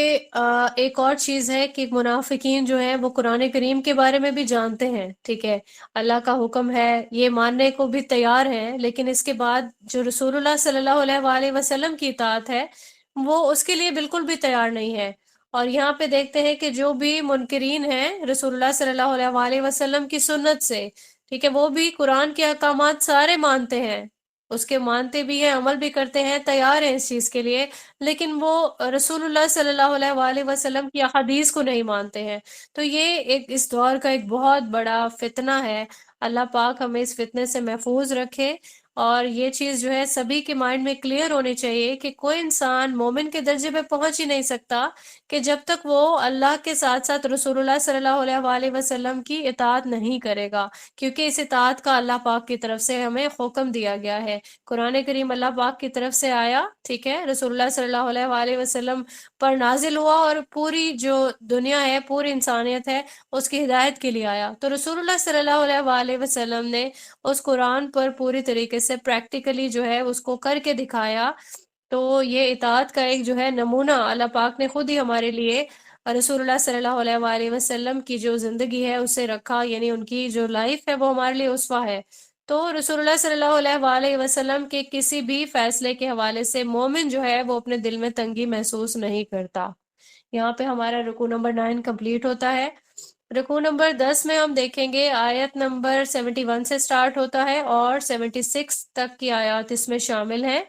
ایک اور چیز ہے کہ منافقین جو ہیں وہ قرآن کریم کے بارے میں بھی جانتے ہیں، ٹھیک ہے، اللہ کا حکم ہے یہ ماننے کو بھی تیار ہیں، لیکن اس کے بعد جو رسول اللہ صلی اللہ علیہ وآلہ وسلم کی اطاعت ہے وہ اس کے لیے بالکل بھی تیار نہیں ہے۔ اور یہاں پہ دیکھتے ہیں کہ جو بھی منکرین ہیں رسول اللہ صلی اللہ علیہ وآلہ وسلم کی سنت سے، ٹھیک ہے، وہ بھی قرآن کے احکامات سارے مانتے ہیں، اس کے مانتے بھی ہیں، عمل بھی کرتے ہیں، تیار ہیں اس چیز کے لیے، لیکن وہ رسول اللہ صلی اللہ علیہ وآلہ وسلم کی احادیث کو نہیں مانتے ہیں۔ تو یہ ایک اس دور کا ایک بہت بڑا فتنہ ہے، اللہ پاک ہمیں اس فتنے سے محفوظ رکھے۔ اور یہ چیز جو ہے سبھی کے مائنڈ میں کلیئر ہونی چاہیے کہ کوئی انسان مومن کے درجے پہ پہنچ ہی نہیں سکتا کہ جب تک وہ اللہ کے ساتھ ساتھ رسول اللہ صلی اللہ علیہ وآلہ وسلم کی اطاعت نہیں کرے گا، کیونکہ اس اطاعت کا اللہ پاک کی طرف سے ہمیں حکم دیا گیا ہے۔ قرآن کریم اللہ پاک کی طرف سے آیا، ٹھیک ہے، رسول اللہ صلی اللہ علیہ وآلہ وسلم پر نازل ہوا، اور پوری جو دنیا ہے، پوری انسانیت ہے، اس کی ہدایت کے لیے آیا۔ تو رسول اللہ صلی اللہ علیہ وآلہ وسلم نے اس قرآن پر پوری طریقے سے پریکٹیکلی جو ہے اس کو کر کے دکھایا۔ تو یہ اطاعت کا ایک جو ہے نمونہ اللہ پاک نے خود ہی ہمارے لیے رسول اللہ صلی اللہ علیہ وآلہ وسلم کی جو زندگی ہے اسے رکھا، یعنی ان کی جو لائف ہے وہ ہمارے لیے اسوہ ہے۔ تو رسول اللہ صلی اللہ علیہ وآلہ وسلم کے کسی بھی فیصلے کے حوالے سے مومن جو ہے وہ اپنے دل میں تنگی محسوس نہیں کرتا۔ یہاں پہ ہمارا رکوع نمبر 9 کمپلیٹ ہوتا ہے۔ رکوع نمبر 10 میں ہم دیکھیں گے آیت نمبر 71 سے سٹارٹ ہوتا ہے اور 76 تک کی آیات اس میں شامل ہیں۔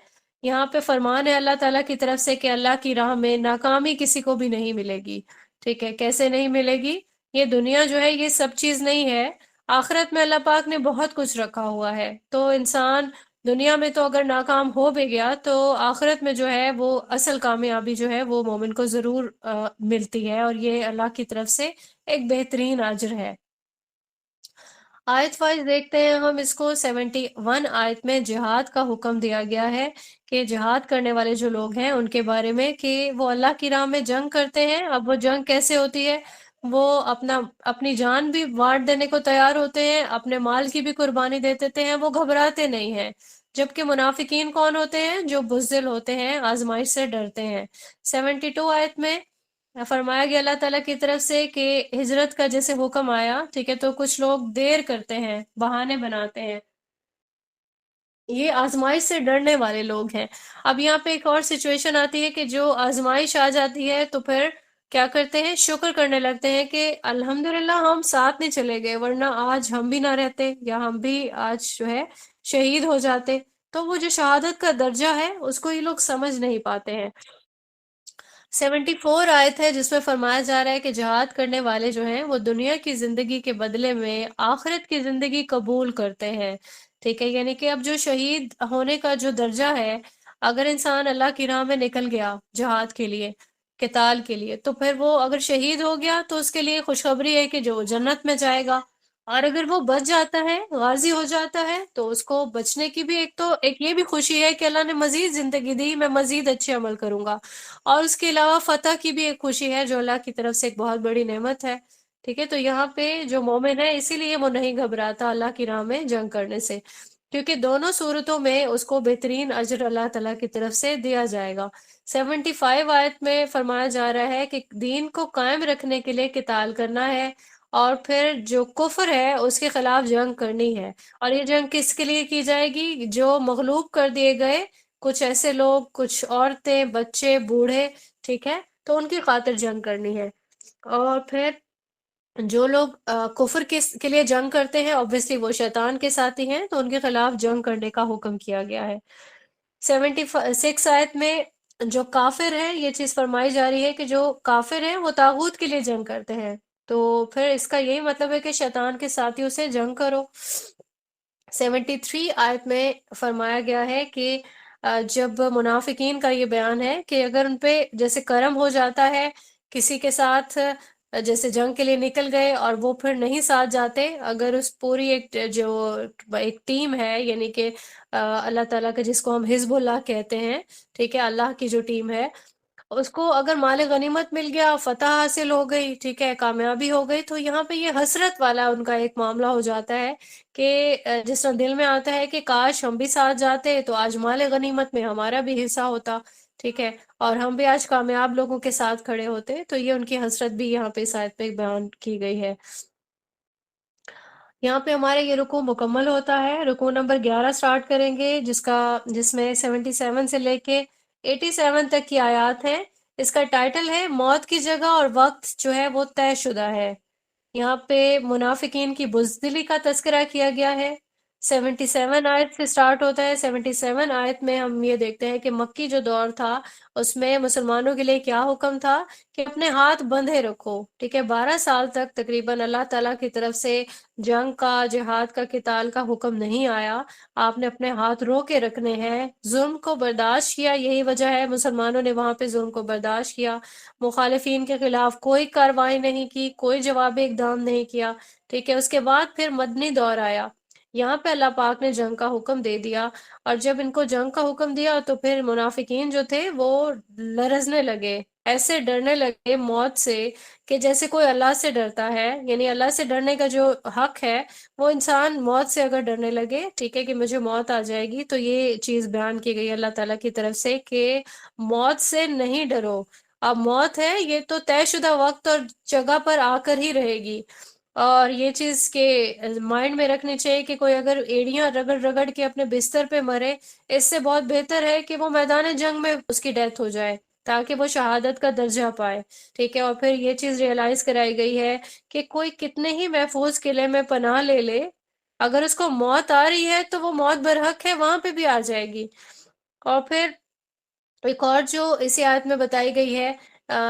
یہاں پہ فرمان ہے اللہ تعالیٰ کی طرف سے کہ اللہ کی راہ میں ناکامی کسی کو بھی نہیں ملے گی، ٹھیک ہے، کیسے نہیں ملے گی؟ یہ دنیا جو ہے یہ سب چیز نہیں ہے، آخرت میں اللہ پاک نے بہت کچھ رکھا ہوا ہے۔ تو انسان دنیا میں تو اگر ناکام ہو بھی گیا تو آخرت میں جو ہے وہ اصل کامیابی جو ہے وہ مومن کو ضرور ملتی ہے، اور یہ اللہ کی طرف سے ایک بہترین اجر ہے۔ آیت وائز دیکھتے ہیں ہم اس کو 71 آیت میں جہاد کا حکم دیا گیا ہے کہ جہاد کرنے والے جو لوگ ہیں ان کے بارے میں کہ وہ اللہ کی راہ میں جنگ کرتے ہیں. اب وہ جنگ کیسے ہوتی ہے؟ وہ اپنی جان بھی بانٹ دینے کو تیار ہوتے ہیں، اپنے مال کی بھی قربانی دے دیتے ہیں، وہ گھبراتے نہیں ہیں. جبکہ منافقین کون ہوتے ہیں؟ جو بزدل ہوتے ہیں، آزمائش سے ڈرتے ہیں. 72 آیت میں فرمایا گیا اللہ تعالیٰ کی طرف سے کہ ہجرت کا جیسے حکم آیا، ٹھیک ہے، تو کچھ لوگ دیر کرتے ہیں، بہانے بناتے ہیں. یہ آزمائش سے ڈرنے والے لوگ ہیں. اب یہاں پہ ایک اور سچویشن آتی ہے کہ جو آزمائش آ جاتی ہے تو پھر کیا کرتے ہیں؟ شکر کرنے لگتے ہیں کہ الحمدللہ ہم ساتھ نہیں چلے گئے، ورنہ آج ہم بھی نہ رہتے، یا ہم بھی آج جو ہے شہید ہو جاتے. تو وہ جو شہادت کا درجہ ہے اس کو یہ لوگ سمجھ نہیں پاتے ہیں. 74 آیت ہے جس میں فرمایا جا رہا ہے کہ جہاد کرنے والے جو ہیں وہ دنیا کی زندگی کے بدلے میں آخرت کی زندگی قبول کرتے ہیں. ٹھیک ہے، یعنی کہ اب جو شہید ہونے کا جو درجہ ہے، اگر انسان اللہ کی راہ میں نکل گیا جہاد کے لیے، قتال کے لیے، تو پھر وہ اگر شہید ہو گیا تو اس کے لیے خوشخبری ہے کہ جو جنت میں جائے گا. اور اگر وہ بچ جاتا ہے، غازی ہو جاتا ہے، تو اس کو بچنے کی بھی ایک یہ بھی خوشی ہے کہ اللہ نے مزید زندگی دی، میں مزید اچھے عمل کروں گا. اور اس کے علاوہ فتح کی بھی ایک خوشی ہے جو اللہ کی طرف سے ایک بہت بڑی نعمت ہے. ٹھیک ہے، تو یہاں پہ جو مومن ہے اسی لیے وہ نہیں گھبراتا اللہ کی راہ میں جنگ کرنے سے، کیونکہ دونوں صورتوں میں اس کو بہترین اجر اللہ تعالیٰ کی طرف سے دیا جائے گا. 75 آیت میں فرمایا جا رہا ہے کہ دین کو قائم رکھنے کے لیے قتال کرنا ہے، اور پھر جو کفر ہے اس کے خلاف جنگ کرنی ہے. اور یہ جنگ کس کے لیے کی جائے گی؟ جو مغلوب کر دیے گئے کچھ ایسے لوگ، کچھ عورتیں، بچے، بوڑھے، ٹھیک ہے، تو ان کی خاطر جنگ کرنی ہے. اور پھر جو لوگ کفر کے لیے جنگ کرتے ہیں، obviously وہ شیطان کے ساتھی ہیں، تو ان کے خلاف جنگ کرنے کا حکم کیا گیا ہے. 76 آیت میں جو کافر ہیں، یہ چیز فرمائی جا رہی ہے کہ جو کافر ہیں وہ طاغوت کے لیے جنگ کرتے ہیں، تو پھر اس کا یہی مطلب ہے کہ شیطان کے ساتھیوں سے جنگ کرو. 73 آیت میں فرمایا گیا ہے کہ جب منافقین کا یہ بیان ہے کہ اگر ان پہ جیسے کرم ہو جاتا ہے کسی کے ساتھ، جیسے جنگ کے لیے نکل گئے اور وہ پھر نہیں ساتھ جاتے، اگر اس پوری ایک ٹیم ہے، یعنی کہ اللہ تعالیٰ کا جس کو ہم حزب اللہ کہتے ہیں، ٹھیک ہے، اللہ کی جو ٹیم ہے، اس کو اگر مال غنیمت مل گیا، فتح حاصل ہو گئی، ٹھیک ہے، کامیابی ہو گئی، تو یہاں پہ یہ حسرت والا ان کا ایک معاملہ ہو جاتا ہے کہ جس طرح دل میں آتا ہے کہ کاش ہم بھی ساتھ جاتے تو آج مال غنیمت میں ہمارا بھی حصہ ہوتا، ٹھیک ہے، اور ہم بھی آج کامیاب لوگوں کے ساتھ کھڑے ہوتے. تو یہ ان کی حسرت بھی یہاں پہ اس آیت پہ بیان کی گئی ہے. یہاں پہ ہمارا یہ رکوع مکمل ہوتا ہے. رکوع نمبر 11 سٹارٹ کریں گے جس میں 77 سے لے کے 87 تک کی آیات ہیں. اس کا ٹائٹل ہے موت کی جگہ اور وقت جو ہے وہ طے شدہ ہے. یہاں پہ منافقین کی بزدلی کا تذکرہ کیا گیا ہے. 77 آیت سے سٹارٹ ہوتا ہے. 77 آیت میں ہم یہ دیکھتے ہیں کہ مکی جو دور تھا اس میں مسلمانوں کے لیے کیا حکم تھا کہ اپنے ہاتھ بندھے رکھو. ٹھیک ہے، 12 سال تک تقریباً اللہ تعالیٰ کی طرف سے جنگ کا، جہاد کا، قتال کا حکم نہیں آیا. آپ نے اپنے ہاتھ رو کے رکھنے ہیں. ظلم کو برداشت کیا، یہی وجہ ہے مسلمانوں نے وہاں پہ ظلم کو برداشت کیا. مخالفین کے خلاف کوئی کارروائی نہیں کی، کوئی جوابی اقدام نہیں کیا. ٹھیک ہے، اس کے بعد پھر مدنی دور آیا. یہاں پہ اللہ پاک نے جنگ کا حکم دے دیا، اور جب ان کو جنگ کا حکم دیا تو پھر منافقین جو تھے وہ لرزنے لگے، ایسے ڈرنے لگے موت سے کہ جیسے کوئی اللہ سے ڈرتا ہے. یعنی اللہ سے ڈرنے کا جو حق ہے، وہ انسان موت سے اگر ڈرنے لگے، ٹھیک ہے، کہ مجھے موت آ جائے گی، تو یہ چیز بیان کی گئی اللہ تعالیٰ کی طرف سے کہ موت سے نہیں ڈرو. اب موت ہے یہ تو طے شدہ وقت اور جگہ پر آ کر ہی رہے گی. اور یہ چیز کے مائنڈ میں رکھنی چاہیے کہ کوئی اگر ایڑیاں رگڑ رگڑ کے اپنے بستر پہ مرے، اس سے بہت بہتر ہے کہ وہ میدان جنگ میں اس کی ڈیتھ ہو جائے تاکہ وہ شہادت کا درجہ پائے. ٹھیک ہے، اور پھر یہ چیز ریئلائز کرائی گئی ہے کہ کوئی کتنے ہی محفوظ قلعے میں پناہ لے لے، اگر اس کو موت آ رہی ہے تو وہ موت برحق ہے، وہاں پہ بھی آ جائے گی. اور پھر ایک اور جو اسی آیت میں بتائی گئی ہے،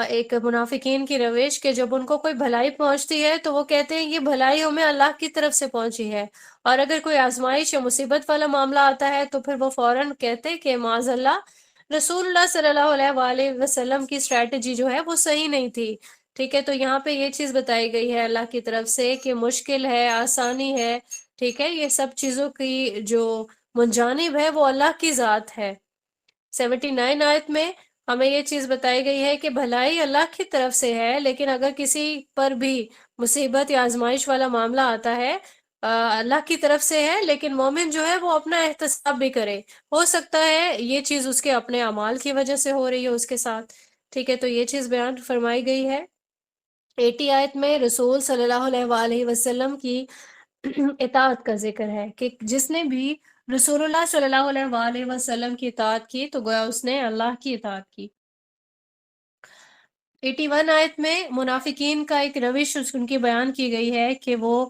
ایک منافقین کی روش، کہ جب ان کو کوئی بھلائی پہنچتی ہے تو وہ کہتے ہیں یہ بھلائی ہمیں اللہ کی طرف سے پہنچی ہے. اور اگر کوئی آزمائش یا مصیبت والا معاملہ آتا ہے تو پھر وہ فوراً کہتے کہ معاذ اللہ، رسول اللہ صلی اللہ علیہ وآلہ وسلم کی اسٹریٹجی جو ہے وہ صحیح نہیں تھی. ٹھیک ہے، تو یہاں پہ یہ چیز بتائی گئی ہے اللہ کی طرف سے کہ مشکل ہے، آسانی ہے، ٹھیک ہے، یہ سب چیزوں کی جو منجانب ہے وہ اللہ کی ذات ہے۔ 79 آیت میں ہمیں یہ چیز بتائی گئی ہے کہ بھلائی اللہ کی طرف سے ہے، لیکن اگر کسی پر بھی مصیبت یا آزمائش والا معاملہ آتا ہے، اللہ کی طرف سے ہے، لیکن مومن جو ہے وہ اپنا احتساب بھی کرے، ہو سکتا ہے یہ چیز اس کے اپنے اعمال کی وجہ سے ہو رہی ہے اس کے ساتھ، ٹھیک ہے، تو یہ چیز بیان فرمائی گئی ہے۔ 80 آیت میں رسول صلی اللہ علیہ وآلہ وسلم کی اطاعت کا ذکر ہے کہ جس نے بھی رسول اللہ صلی اللہ علیہ وآلہ وسلم کی اطاعت کی تو گویا اس نے اللہ کی اطاعت کی۔ 81 آیت میں منافقین کا ایک روش ان کی بیان کی گئی ہے کہ وہ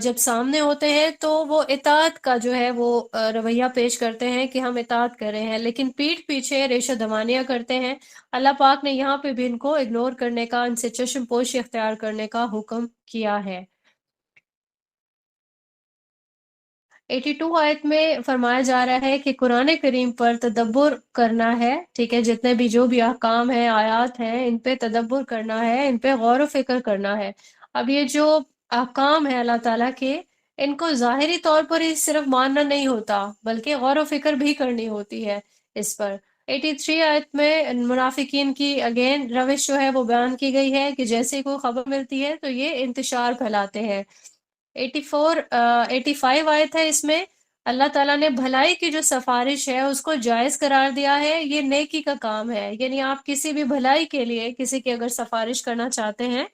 جب سامنے ہوتے ہیں تو وہ اطاعت کا جو ہے وہ رویہ پیش کرتے ہیں کہ ہم اطاعت کر رہے ہیں، لیکن پیٹھ پیچھے ریشہ دمانیاں کرتے ہیں۔ اللہ پاک نے یہاں پہ بھی ان کو اگنور کرنے کا، ان سے چشم پوشی اختیار کرنے کا حکم کیا ہے۔ 82 آیت میں فرمایا جا رہا ہے کہ قرآن کریم پر تدبر کرنا ہے، ٹھیک ہے، جتنے بھی جو بھی احکام ہیں، آیات ہیں، ان پہ تدبر کرنا ہے، ان پہ غور و فکر کرنا ہے۔ اب یہ جو احکام ہیں اللہ تعالیٰ کے، ان کو ظاہری طور پر ہی صرف ماننا نہیں ہوتا بلکہ غور و فکر بھی کرنی ہوتی ہے اس پر۔ 83 آیت میں منافقین کی اگین روش جو ہے وہ بیان کی گئی ہے کہ جیسے ہی کوئی خبر ملتی ہے تو یہ انتشار پھیلاتے ہیں۔ 85 آیت ہے، اس میں اللہ تعالیٰ نے بھلائی کی جو سفارش ہے اس کو جائز قرار دیا ہے، یہ نیکی کا کام ہے، یعنی آپ کسی بھی بھلائی کے لیے کسی کی اگر سفارش کرنا چاہتے ہیں،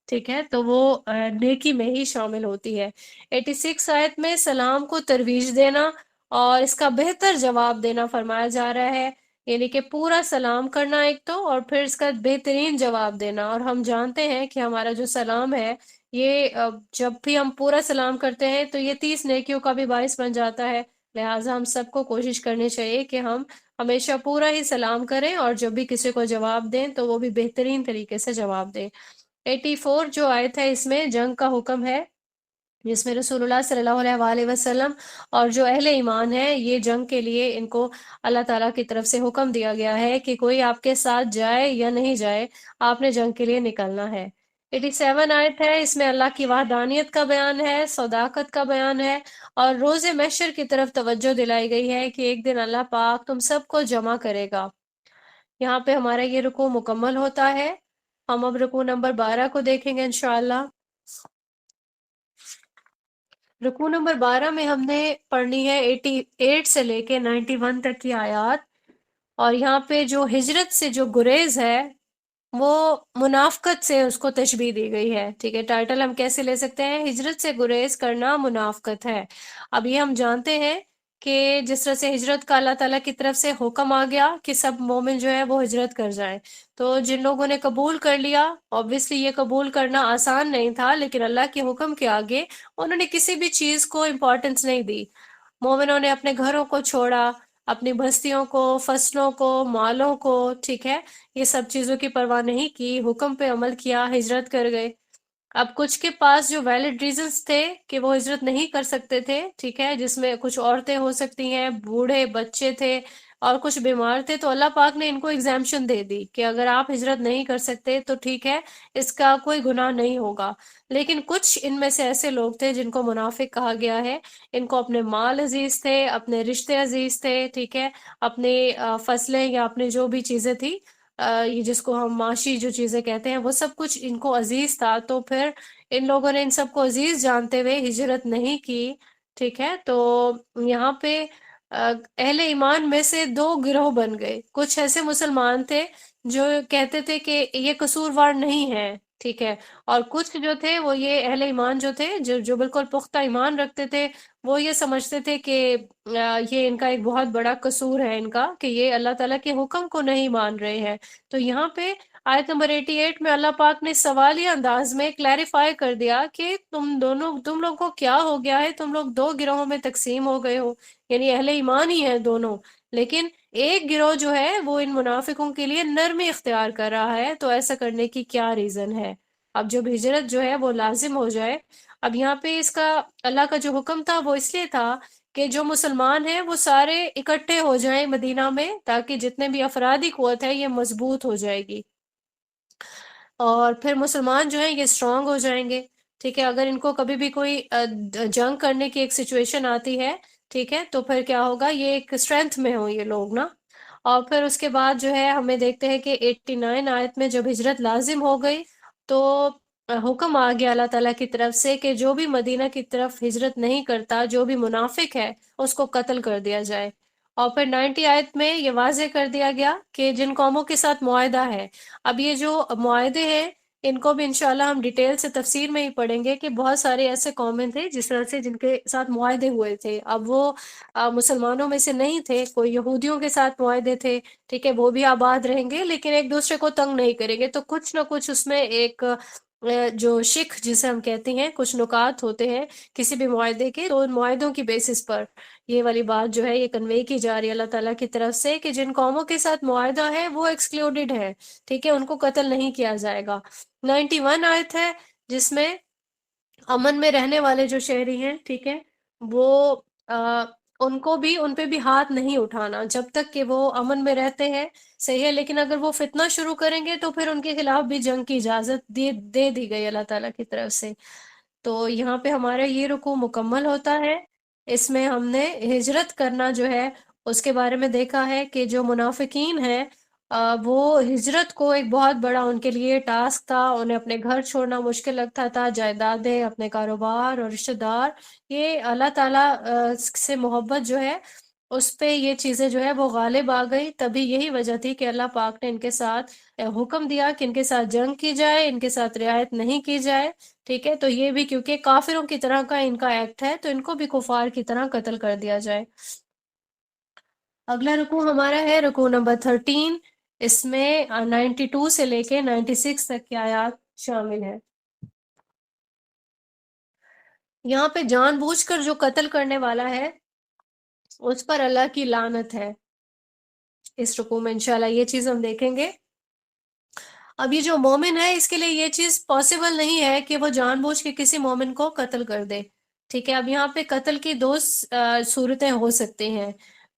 ٹھیک ہے، تو وہ نیکی میں ہی شامل ہوتی ہے۔ 86 آیت میں سلام کو ترویج دینا اور اس کا بہتر جواب دینا فرمایا جا رہا ہے، یعنی کہ پورا سلام کرنا ایک تو، اور پھر اس کا بہترین جواب دینا، اور ہم جانتے ہیں کہ ہمارا جو سلام ہے یہ جب بھی ہم پورا سلام کرتے ہیں تو یہ 30 نیکیوں کا بھی باعث بن جاتا ہے، لہٰذا ہم سب کو کوشش کرنی چاہیے کہ ہم ہمیشہ پورا ہی سلام کریں، اور جب بھی کسی کو جواب دیں تو وہ بھی بہترین طریقے سے جواب دیں۔ 84 جو آیت ہے اس میں جنگ کا حکم ہے، جس میں رسول اللہ صلی اللہ علیہ وآلہ وسلم اور جو اہل ایمان ہیں یہ جنگ کے لیے ان کو اللہ تعالیٰ کی طرف سے حکم دیا گیا ہے کہ کوئی آپ کے ساتھ جائے یا نہیں جائے، آپ نے جنگ کے لیے نکلنا ہے۔ 87 آیت ہے، اس میں اللہ کی وحدانیت کا بیان ہے، صداقت کا بیان ہے، اور روز محشر کی طرف توجہ دلائی گئی ہے کہ ایک دن اللہ پاک تم سب کو جمع کرے گا۔ یہاں پہ ہمارا یہ رکوع مکمل ہوتا ہے۔ ہم اب رکوع نمبر 12 کو دیکھیں گے انشاءاللہ۔ رکوع نمبر 12 میں ہم نے پڑھنی ہے 88 سے لے کے 91 تک کی آیات، اور یہاں پہ جو ہجرت سے جو گریز ہے وہ منافقت سے اس کو تشبیہ دی گئی ہے، ٹھیک ہے، ٹائٹل ہم کیسے لے سکتے ہیں؟ ہجرت سے گریز کرنا منافقت ہے۔ اب یہ ہم جانتے ہیں کہ جس طرح سے ہجرت کا اللہ تعالیٰ کی طرف سے حکم آ گیا کہ سب مومن جو ہے وہ ہجرت کر جائیں، تو جن لوگوں نے قبول کر لیا، obviously یہ قبول کرنا آسان نہیں تھا، لیکن اللہ کے حکم کے آگے انہوں نے کسی بھی چیز کو امپورٹنس نہیں دی۔ مومنوں نے اپنے گھروں کو چھوڑا، اپنی بستیوں کو، فصلوں کو، مالوں کو، ٹھیک ہے، یہ سب چیزوں کی پرواہ نہیں کی، حکم پہ عمل کیا، ہجرت کر گئے۔ اب کچھ کے پاس جو ویلڈ ریزنز تھے کہ وہ ہجرت نہیں کر سکتے تھے، ٹھیک ہے، جس میں کچھ عورتیں ہو سکتی ہیں، بوڑھے بچے تھے، اور کچھ بیمار تھے، تو اللہ پاک نے ان کو ایگزیمپشن دے دی کہ اگر آپ ہجرت نہیں کر سکتے تو ٹھیک ہے، اس کا کوئی گناہ نہیں ہوگا۔ لیکن کچھ ان میں سے ایسے لوگ تھے جن کو منافق کہا گیا ہے، ان کو اپنے مال عزیز تھے، اپنے رشتے عزیز تھے، ٹھیک ہے، اپنے فصلیں یا اپنی جو بھی چیزیں تھی، یہ جس کو ہم معاشی جو چیزیں کہتے ہیں، وہ سب کچھ ان کو عزیز تھا، تو پھر ان لوگوں نے ان سب کو عزیز جانتے ہوئے ہجرت نہیں کی، ٹھیک ہے۔ تو یہاں پہ اہل ایمان میں سے دو گروہ بن گئے، کچھ ایسے مسلمان تھے جو کہتے تھے کہ یہ قصوروار نہیں ہے، ٹھیک ہے، اور کچھ جو تھے وہ یہ اہل ایمان جو تھے، جو بالکل پختہ ایمان رکھتے تھے، وہ یہ سمجھتے تھے کہ یہ ان کا ایک بہت بڑا قصور ہے ان کا، کہ یہ اللہ تعالیٰ کے حکم کو نہیں مان رہے ہیں۔ تو یہاں پہ آیت نمبر 88 میں اللہ پاک نے سوالی انداز میں کلیریفائی کر دیا کہ تم لوگ کو کیا ہو گیا ہے، تم لوگ دو گروہوں میں تقسیم ہو گئے ہو، یعنی اہل ایمان ہی ہیں دونوں، لیکن ایک گروہ جو ہے وہ ان منافقوں کے لیے نرمی اختیار کر رہا ہے، تو ایسا کرنے کی کیا ریزن ہے؟ اب جب ہجرت جو ہے وہ لازم ہو جائے، اب یہاں پہ اس کا اللہ کا جو حکم تھا وہ اس لیے تھا کہ جو مسلمان ہیں وہ سارے اکٹھے ہو جائیں مدینہ میں، تاکہ جتنے بھی افرادی قوت ہے یہ مضبوط ہو جائے گی۔ اور پھر مسلمان جو ہیں یہ اسٹرانگ ہو جائیں گے. ٹھیک ہے، اگر ان کو کبھی بھی کوئی جنگ کرنے کی ایک سچویشن آتی ہے، ٹھیک ہے، تو پھر کیا ہوگا، یہ ایک اسٹرینتھ میں ہوں یہ لوگ نا. اور پھر اس کے بعد جو ہے ہمیں دیکھتے ہیں کہ 89 آیت میں جب ہجرت لازم ہو گئی تو حکم آ گیا اللہ تعالیٰ کی طرف سے کہ جو بھی مدینہ کی طرف ہجرت نہیں کرتا، جو بھی منافق ہے، اس کو قتل کر دیا جائے. اور پھر 90 آیت میں یہ واضح کر دیا گیا کہ جن قوموں کے ساتھ معاہدہ ہے، اب یہ جو معاہدے ہیں ان کو بھی انشاءاللہ ہم ڈیٹیل سے تفسیر میں ہی پڑھیں گے کہ بہت سارے ایسے قومیں تھے جس طرح سے جن کے ساتھ معاہدے ہوئے تھے. اب وہ مسلمانوں میں سے نہیں تھے، کوئی یہودیوں کے ساتھ معاہدے تھے، ٹھیک ہے، وہ بھی آباد رہیں گے لیکن ایک دوسرے کو تنگ نہیں کریں گے. تو کچھ نہ کچھ اس میں ایک جو شک جسے ہم کہتے ہیں، کچھ نکات ہوتے ہیں کسی بھی معاہدے کے، تو ان معاہدوں کی بیسس پر یہ والی بات جو ہے یہ کنوے کی جا رہی ہے اللہ تعالیٰ کی طرف سے کہ جن قوموں کے ساتھ معاہدہ ہے وہ ایکسکلوڈڈ ہے، ٹھیک ہے، ان کو قتل نہیں کیا جائے گا. 91 آیت ہے جس میں امن میں رہنے والے جو شہری ہیں، ٹھیک ہے، وہ ان کو بھی، ان پہ بھی ہاتھ نہیں اٹھانا جب تک کہ وہ امن میں رہتے ہیں. صحیح ہے، لیکن اگر وہ فتنہ شروع کریں گے تو پھر ان کے خلاف بھی جنگ کی اجازت دے دی گئی اللہ تعالیٰ کی طرف سے. تو یہاں پہ ہمارا یہ رکوع مکمل ہوتا ہے. اس میں ہم نے ہجرت کرنا جو ہے اس کے بارے میں دیکھا ہے کہ جو منافقین ہیں وہ ہجرت کو ایک بہت بڑا ان کے لیے ٹاسک تھا. انہیں اپنے گھر چھوڑنا مشکل لگتا تھا، جائیدادیں، اپنے کاروبار اور رشتہ دار. یہ اللہ تعالیٰ سے محبت جو ہے اس پہ یہ چیزیں جو ہے وہ غالب آ گئی. تبھی یہی وجہ تھی کہ اللہ پاک نے ان کے ساتھ حکم دیا کہ ان کے ساتھ جنگ کی جائے، ان کے ساتھ رعایت نہیں کی جائے. ٹھیک ہے، تو یہ بھی کیونکہ کافروں کی طرح کا ان کا ایکٹ ہے تو ان کو بھی کفار کی طرح قتل کر دیا جائے. اگلا رکوع ہمارا ہے رکوع نمبر 13. اس میں 92 سے لے کے 96 تک کی آیات شامل ہے. یہاں پہ جان بوجھ کر جو قتل کرنے والا ہے اس پر اللہ کی لعنت ہے. اس رکوع میں انشاءاللہ یہ چیز ہم دیکھیں گے. اب یہ جو مومن ہے اس کے لیے یہ چیز پاسبل نہیں ہے کہ وہ جان بوجھ کے کسی مومن کو قتل کر دے. ٹھیک ہے، اب یہاں پہ قتل کی دو صورتیں ہو سکتی ہیں.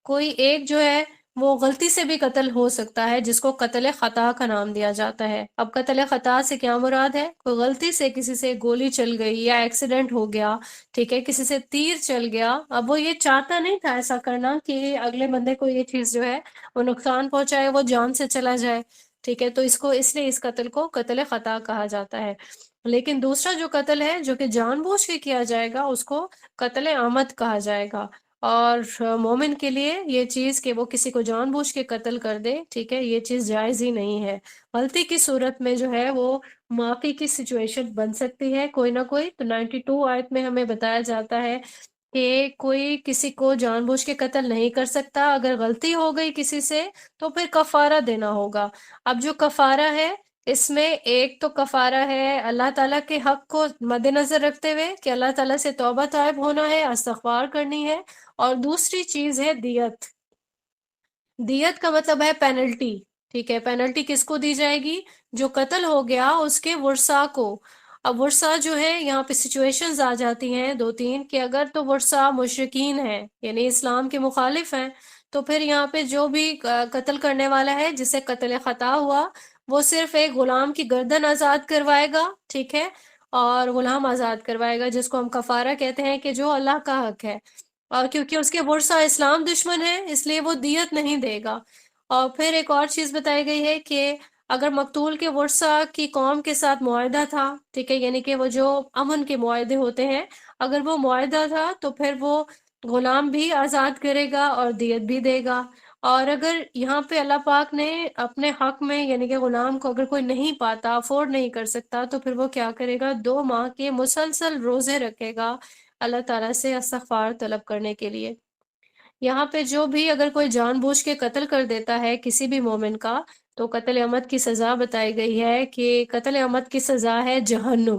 کوئی ایک جو ہے وہ غلطی سے بھی قتل ہو سکتا ہے جس کو قتل خطا کا نام دیا جاتا ہے. اب قتل خطا سے کیا مراد ہے؟ کوئی غلطی سے کسی سے گولی چل گئی یا ایکسیڈنٹ ہو گیا، ٹھیک ہے، کسی سے تیر چل گیا. اب وہ یہ چاہتا نہیں تھا ایسا کرنا کہ اگلے بندے کو یہ چیز جو ہے وہ نقصان پہنچائے، وہ جان سے چلا جائے. ٹھیک ہے، تو اس لیے اس قتل کو قتل خطا کہا جاتا ہے. لیکن دوسرا جو قتل ہے جو کہ جان بوجھ کے کیا جائے گا اس کو قتل عمد کہا جائے گا. اور مومن کے لیے یہ چیز کہ وہ کسی کو جان بوجھ کے قتل کر دے، ٹھیک ہے، یہ چیز جائز ہی نہیں ہے. غلطی کی صورت میں جو ہے وہ معافی کی سچویشن بن سکتی ہے کوئی نہ کوئی. تو 92 آیت میں ہمیں بتایا جاتا ہے کہ کوئی کسی کو جان بوجھ کے قتل نہیں کر سکتا. اگر غلطی ہو گئی کسی سے تو پھر کفارہ دینا ہوگا. اب جو کفارہ ہے اس میں ایک تو کفارہ ہے اللہ تعالیٰ کے حق کو مد نظر رکھتے ہوئے کہ اللہ تعالیٰ سے توبہ طائب ہونا ہے، استغفار کرنی ہے. اور دوسری چیز ہے دیت. دیت کا مطلب ہے پینلٹی. ٹھیک ہے، پینلٹی کس کو دی جائے گی؟ جو قتل ہو گیا اس کے ورثاء کو. اب ورثاء جو ہے یہاں پہ سچویشنز آ جاتی ہیں دو تین کہ اگر تو ورثاء مشرکین ہیں یعنی اسلام کے مخالف ہیں تو پھر یہاں پہ جو بھی قتل کرنے والا ہے جسے قتل خطا ہوا وہ صرف ایک غلام کی گردن آزاد کروائے گا. ٹھیک ہے، اور غلام آزاد کروائے گا جس کو ہم کفارہ کہتے ہیں کہ جو اللہ کا حق ہے. اور کیونکہ اس کے ورثاء اسلام دشمن ہیں اس لیے وہ دیت نہیں دے گا. اور پھر ایک اور چیز بتائی گئی ہے کہ اگر مقتول کے ورثاء کی قوم کے ساتھ معاہدہ تھا، ٹھیک ہے، یعنی کہ وہ جو امن کے معاہدے ہوتے ہیں، اگر وہ معاہدہ تھا تو پھر وہ غلام بھی آزاد کرے گا اور دیت بھی دے گا. اور اگر یہاں پہ اللہ پاک نے اپنے حق میں یعنی کہ غلام کو اگر کوئی نہیں پاتا، افورڈ نہیں کر سکتا، تو پھر وہ کیا کرے گا؟ 2 ماہ کے مسلسل روزے رکھے گا اللہ تعالیٰ سے استغفار طلب کرنے کے لیے. یہاں پہ جو بھی اگر کوئی جان بوجھ کے قتل کر دیتا ہے کسی بھی مومن کا تو قتل عمد کی سزا بتائی گئی ہے کہ قتل عمد کی سزا ہے جہنم.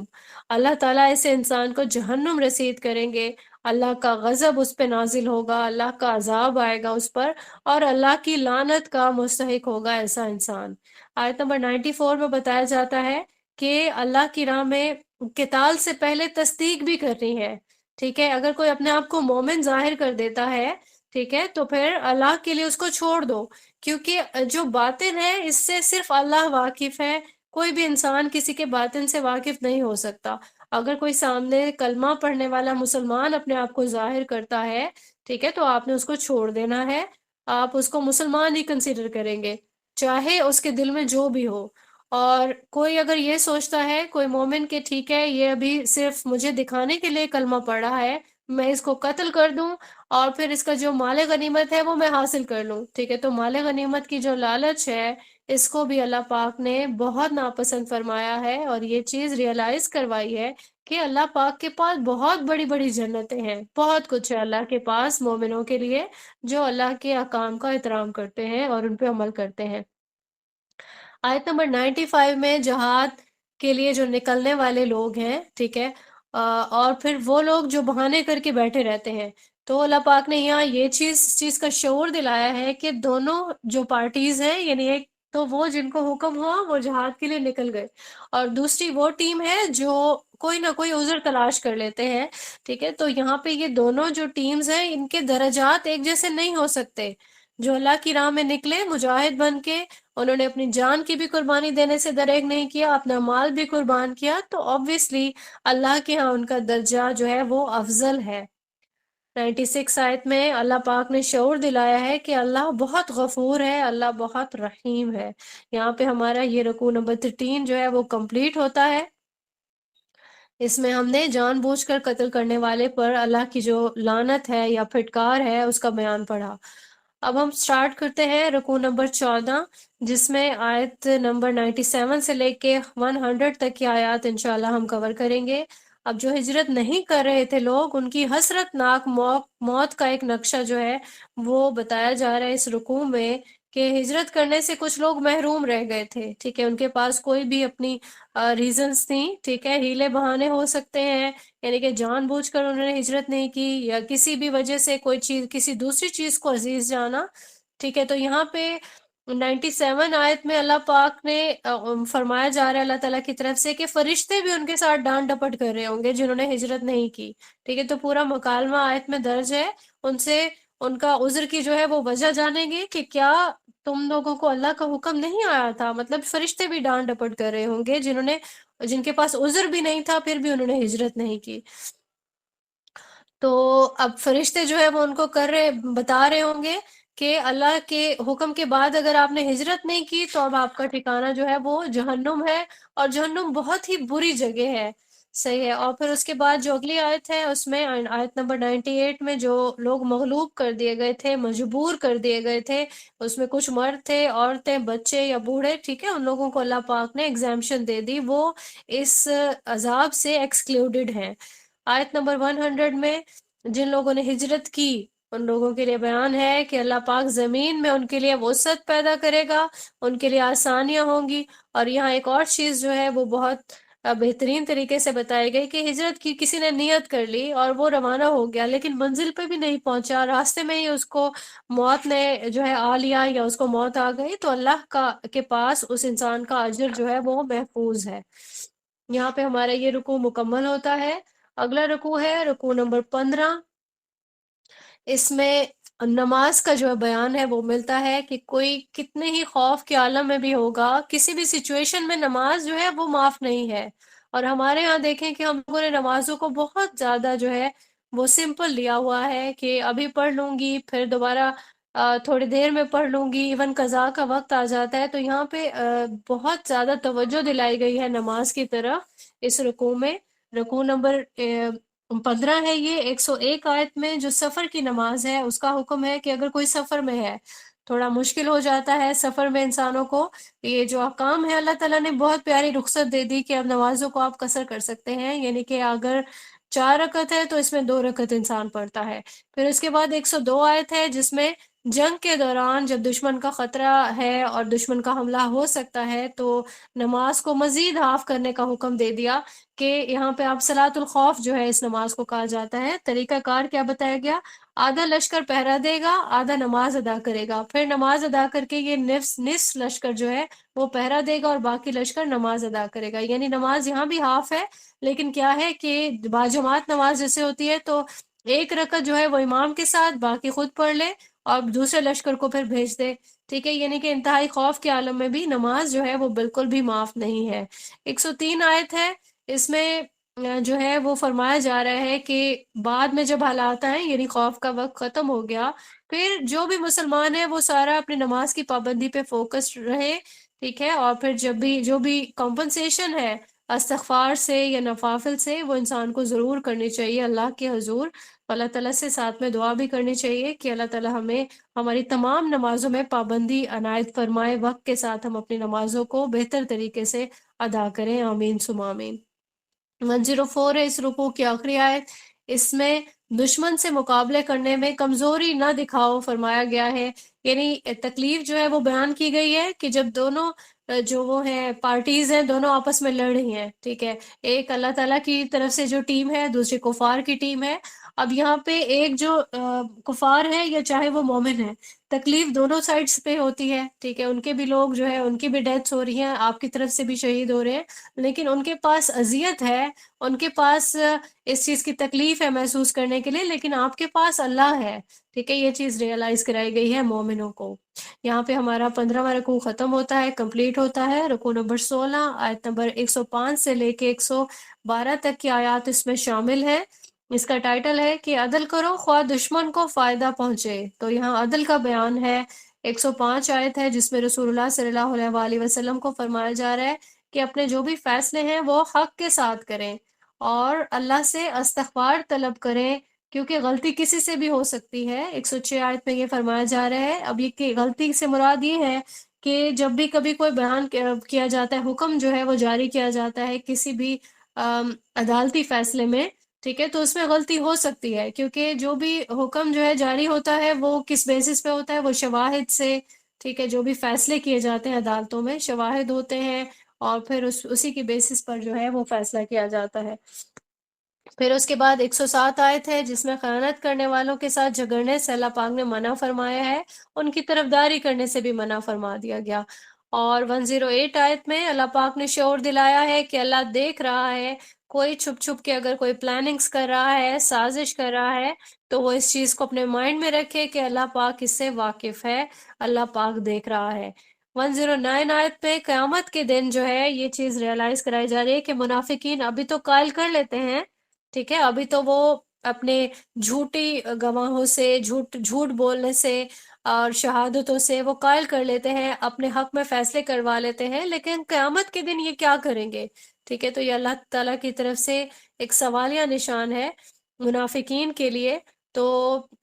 اللہ تعالیٰ ایسے انسان کو جہنم رسید کریں گے، اللہ کا غضب اس پہ نازل ہوگا، اللہ کا عذاب آئے گا اس پر، اور اللہ کی لعنت کا مستحق ہوگا ایسا انسان. آیت نمبر 94 میں بتایا جاتا ہے کہ اللہ کی راہ میں قتال سے پہلے تصدیق بھی کرنی ہے. ٹھیک ہے، اگر کوئی اپنے آپ کو مومن ظاہر کر دیتا ہے، ٹھیک ہے، تو پھر اللہ کے لیے اس کو چھوڑ دو، کیونکہ جو باطن ہے اس سے صرف اللہ واقف ہے، کوئی بھی انسان کسی کے باطن سے واقف نہیں ہو سکتا. اگر کوئی سامنے کلمہ پڑھنے والا مسلمان اپنے آپ کو ظاہر کرتا ہے، ٹھیک ہے، تو آپ نے اس کو چھوڑ دینا ہے. آپ اس کو مسلمان ہی کنسیڈر کریں گے، چاہے اس کے دل میں جو بھی ہو. اور کوئی اگر یہ سوچتا ہے، کوئی مومن، کہ ٹھیک ہے یہ ابھی صرف مجھے دکھانے کے لیے کلمہ پڑھا ہے، میں اس کو قتل کر دوں اور پھر اس کا جو مال غنیمت ہے وہ میں حاصل کر لوں، ٹھیک ہے، تو مال غنیمت کی جو لالچ ہے، اس کو بھی اللہ پاک نے بہت ناپسند فرمایا ہے، اور یہ چیز ریئلائز کروائی ہے کہ اللہ پاک کے پاس بہت بڑی بڑی جنتیں ہیں، بہت کچھ ہے اللہ کے پاس مومنوں کے لیے، جو اللہ کے احکام کا احترام کرتے ہیں اور ان پہ عمل کرتے ہیں. آیت نمبر 95 میں جہاد کے لیے جو نکلنے والے لوگ ہیں، ٹھیک ہے، اور پھر وہ لوگ جو بہانے کر کے بیٹھے رہتے ہیں، تو اللہ پاک نے یہاں یہ چیز کا شعور دلایا ہے کہ دونوں جو پارٹیز ہیں، یعنی ایک تو وہ جن کو حکم ہوا وہ جہاد کے لیے نکل گئے، اور دوسری وہ ٹیم ہے جو کوئی نہ کوئی عذر تلاش کر لیتے ہیں، ٹھیک ہے. تو یہاں پہ یہ دونوں جو ٹیمز ہیں، ان کے درجات ایک جیسے نہیں ہو سکتے. جو اللہ کی راہ میں نکلے مجاہد بن کے، انہوں نے اپنی جان کی بھی قربانی دینے سے دریغ نہیں کیا، اپنا مال بھی قربان کیا، تو obviously اللہ کے ہاں ان کا درجہ جو ہے وہ افضل ہے. 96 آیت میں اللہ پاک نے شعور دلایا ہے کہ اللہ بہت غفور ہے، اللہ بہت رحیم ہے. یہاں پہ ہمارا یہ رکوع نمبر 13 جو ہے وہ کمپلیٹ ہوتا ہے. اس میں ہم نے جان بوجھ کر قتل کرنے والے پر اللہ کی جو لعنت ہے یا پھٹکار ہے اس کا بیان پڑھا. اب ہم سٹارٹ کرتے ہیں رکوع نمبر 14، جس میں آیت نمبر 97 سے لے کے 100 تک کی آیات انشاءاللہ ہم کور کریں گے. اب جو ہجرت نہیں کر رہے تھے لوگ، ان کی حسرت ناک موت کا ایک نقشہ جو ہے وہ بتایا جا رہا ہے اس رکوع میں، کہ ہجرت کرنے سے کچھ لوگ محروم رہ گئے تھے، ٹھیک ہے، ان کے پاس کوئی بھی اپنی ریزنز تھیں، ٹھیک ہے، ہیلے بہانے ہو سکتے ہیں، یعنی کہ جان بوجھ کر انہوں نے ہجرت نہیں کی، یا کسی بھی وجہ سے کوئی چیز، کسی دوسری چیز کو عزیز جانا، ٹھیک ہے. تو یہاں پہ 97 آیت میں اللہ پاک نے فرمایا جا رہا ہے اللہ تعالیٰ کی طرف سے کہ فرشتے بھی ان کے ساتھ ڈانٹ ڈپٹ کر رہے ہوں گے جنہوں نے ہجرت نہیں کی، ٹھیک ہے. تو پورا مکالمہ آیت میں درج ہے، ان سے ان کا عذر کی جو ہے وہ وجہ جانیں گے کہ کیا تم لوگوں کو اللہ کا حکم نہیں آیا تھا. مطلب فرشتے بھی ڈانٹ ڈپٹ کر رہے ہوں گے جن کے پاس عذر بھی نہیں تھا، پھر بھی انہوں نے ہجرت نہیں کی. تو اب فرشتے جو ہے وہ ان کو بتا رہے ہوں گے کہ اللہ کے حکم کے بعد اگر آپ نے ہجرت نہیں کی تو اب آپ کا ٹھکانہ جو ہے وہ جہنم ہے، اور جہنم بہت ہی بری جگہ ہے. صحیح ہے. اور پھر اس کے بعد جو اگلی آیت ہے، اس میں آیت نمبر 98 میں جو لوگ مغلوب کر دیے گئے تھے، مجبور کر دیے گئے تھے، اس میں کچھ مرد تھے، عورتیں، بچے یا بوڑھے، ٹھیک ہے، ان لوگوں کو اللہ پاک نے ایگزیمپشن دے دی، وہ اس عذاب سے ایکسکلوڈڈ ہیں. آیت نمبر 100 میں جن لوگوں نے ہجرت کی ان لوگوں کے لیے بیان ہے کہ اللہ پاک زمین میں ان کے لیے وسعت پیدا کرے گا، ان کے لیے آسانیاں ہوں گی. اور یہاں ایک اور چیز جو ہے وہ بہت بہترین طریقے سے بتائی گئی کہ ہجرت کی کسی نے نیت کر لی اور وہ روانہ ہو گیا، لیکن منزل پہ بھی نہیں پہنچا، راستے میں ہی اس کو موت نے جو ہے آ لیا، یا اس کو موت آ گئی، تو اللہ کے پاس اس انسان کا اجر جو ہے وہ محفوظ ہے. یہاں پہ ہمارا یہ رکوع مکمل ہوتا ہے. اگلا رکوع ہے رکوع نمبر 15. اس میں نماز کا جو بیان ہے وہ ملتا ہے کہ کوئی کتنے ہی خوف کے عالم میں بھی ہوگا، کسی بھی سچویشن میں نماز جو ہے وہ معاف نہیں ہے. اور ہمارے ہاں دیکھیں کہ ہم لوگوں نے نمازوں کو بہت زیادہ جو ہے وہ سمپل لیا ہوا ہے، کہ ابھی پڑھ لوں گی، پھر دوبارہ تھوڑی دیر میں پڑھ لوں گی، ایون قضاء کا وقت آ جاتا ہے. تو یہاں پہ بہت زیادہ توجہ دلائی گئی ہے نماز کی طرف اس رکوع میں. رکوع نمبر 15 ہے یہ 101 آیت میں. جو سفر کی نماز ہے اس کا حکم ہے کہ اگر کوئی سفر میں ہے، تھوڑا مشکل ہو جاتا ہے سفر میں انسانوں کو، یہ جو احکام ہے اللہ تعالیٰ نے بہت پیاری رخصت دے دی کہ اب نمازوں کو آپ قصر کر سکتے ہیں، یعنی کہ اگر 4 رکعت ہے تو اس میں 2 رکعت انسان پڑھتا ہے. پھر اس کے بعد 102 آیت ہے جس میں جنگ کے دوران جب دشمن کا خطرہ ہے اور دشمن کا حملہ ہو سکتا ہے تو نماز کو مزید ہاف کرنے کا حکم دے دیا، کہ یہاں پہ آپ صلاۃ الخوف جو ہے اس نماز کو کہا جاتا ہے. طریقہ کار کیا بتایا گیا؟ آدھا لشکر پہرا دے گا، آدھا نماز ادا کرے گا، پھر نماز ادا کر کے یہ نصف لشکر جو ہے وہ پہرا دے گا، اور باقی لشکر نماز ادا کرے گا. یعنی نماز یہاں بھی ہاف ہے، لیکن کیا ہے کہ باجماعت نماز جیسے ہوتی ہے تو ایک رکعت جو ہے وہ امام کے ساتھ، باقی خود پڑھ لے اور دوسرے لشکر کو پھر بھیج دے. ٹھیک ہے، یعنی کہ انتہائی خوف کے عالم میں بھی نماز جو ہے وہ بالکل بھی معاف نہیں ہے۔ 103 آیت ہے، اس میں جو ہے وہ فرمایا جا رہا ہے کہ بعد میں جب حالات آئیں، یعنی خوف کا وقت ختم ہو گیا، پھر جو بھی مسلمان ہے وہ سارا اپنی نماز کی پابندی پہ فوکس رہے، ٹھیک ہے، اور پھر جب بھی جو بھی کمپنسیشن ہے استغفار سے یا نوافل سے، وہ انسان کو ضرور کرنی چاہیے اللہ کے حضور۔ اللہ تعالیٰ سے ساتھ میں دعا بھی کرنی چاہیے کہ اللہ تعالیٰ ہمیں ہماری تمام نمازوں میں پابندی عنایت فرمائے، وقت کے ساتھ ہم اپنی نمازوں کو بہتر طریقے سے ادا کریں، آمین ثم آمین۔ 104 ہے اس رکوع کی آخری آیت، اس میں دشمن سے مقابلے کرنے میں کمزوری نہ دکھاؤ فرمایا گیا ہے، یعنی تکلیف جو ہے وہ بیان کی گئی ہے کہ جب دونوں جو وہ ہیں پارٹیز ہیں، دونوں آپس میں لڑ رہی ہیں، ٹھیک ہے، ایک اللہ تعالیٰ کی طرف سے جو ٹیم ہے، دوسری کفار کی ٹیم ہے۔ اب یہاں پہ ایک جو کفار ہے یا چاہے وہ مومن ہے، تکلیف دونوں سائڈز پہ ہوتی ہے، ٹھیک ہے، ان کے بھی لوگ جو ہے ان کی بھی ڈیتھس ہو رہی ہیں، آپ کی طرف سے بھی شہید ہو رہے ہیں، لیکن ان کے پاس اذیت ہے، ان کے پاس اس چیز کی تکلیف ہے محسوس کرنے کے لیے، لیکن آپ کے پاس اللہ ہے، ٹھیک ہے، یہ چیز ریئلائز کرائی گئی ہے مومنوں کو۔ یہاں پہ ہمارا 15واں رکوع ختم ہوتا ہے، کمپلیٹ ہوتا ہے۔ رکوع نمبر 16 آیت نمبر 105 سے لے کے 112 تک کی آیات اس میں شامل ہے۔ اس کا ٹائٹل ہے کہ عدل کرو خواہ دشمن کو فائدہ پہنچے، تو یہاں عدل کا بیان ہے۔ 105 آیت ہے جس میں رسول اللہ صلی اللہ علیہ وآلہ وسلم کو فرمایا جا رہا ہے کہ اپنے جو بھی فیصلے ہیں وہ حق کے ساتھ کریں اور اللہ سے استغفار طلب کریں، کیونکہ غلطی کسی سے بھی ہو سکتی ہے۔ 106 آیت میں یہ فرمایا جا رہا ہے، اب یہ کہ غلطی سے مراد یہ ہے کہ جب بھی کبھی کوئی بیان کیا جاتا ہے، حکم جو ہے وہ جاری کیا جاتا ہے کسی بھی عدالتی فیصلے میں، ٹھیک ہے، تو اس میں غلطی ہو سکتی ہے، کیونکہ جو بھی حکم جو ہے جاری ہوتا ہے وہ کس بیسس پہ ہوتا ہے، وہ شواہد سے، ٹھیک ہے، جو بھی فیصلے کیے جاتے ہیں عدالتوں میں شواہد ہوتے ہیں، اور پھر اسی کی بیسس پر جو ہے وہ فیصلہ کیا جاتا ہے۔ پھر اس کے بعد 107 آیت ہے جس میں خیانت کرنے والوں کے ساتھ جھگڑنے سے اللہ پاک نے منع فرمایا ہے، ان کی طرفداری کرنے سے بھی منع فرما دیا گیا۔ اور 108 آیت میں اللہ پاک نے شعور دلایا ہے کہ اللہ دیکھ رہا ہے، کوئی چھپ چھپ کے اگر کوئی پلاننگز کر رہا ہے، سازش کر رہا ہے، تو وہ اس چیز کو اپنے مائنڈ میں رکھے کہ اللہ پاک اس سے واقف ہے، اللہ پاک دیکھ رہا ہے۔ 109 آیت پہ قیامت کے دن جو ہے یہ چیز ریئلائز کرائی جا رہی ہے کہ منافقین ابھی تو قائل کر لیتے ہیں، ٹھیک ہے، ابھی تو وہ اپنے جھوٹی گواہوں سے، جھوٹ بولنے سے اور شہادتوں سے وہ قائل کر لیتے ہیں، اپنے حق میں فیصلے کروا لیتے ہیں، لیکن قیامت کے دن یہ کیا کریں گے؟ ٹھیک ہے، تو یہ اللہ تعالیٰ کی طرف سے ایک سوالیہ نشان ہے منافقین کے لیے۔ تو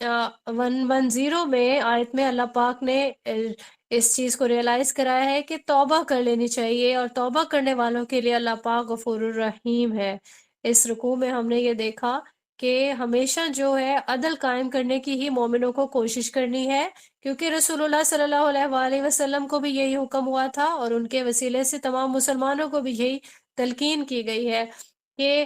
110 میں آیت میں اللہ پاک نے اس چیز کو ریئلائز کرایا ہے کہ توبہ کر لینی چاہیے، اور توبہ کرنے والوں کے لیے اللہ پاک غفور الرحیم ہے۔ اس رکوع میں ہم نے یہ دیکھا کہ ہمیشہ جو ہے عدل قائم کرنے کی ہی مومنوں کو کوشش کرنی ہے، کیونکہ رسول اللہ صلی اللہ علیہ وآلہ وسلم کو بھی یہی حکم ہوا تھا، اور ان کے وسیلے سے تمام مسلمانوں کو بھی یہی تلقین کی گئی ہے کہ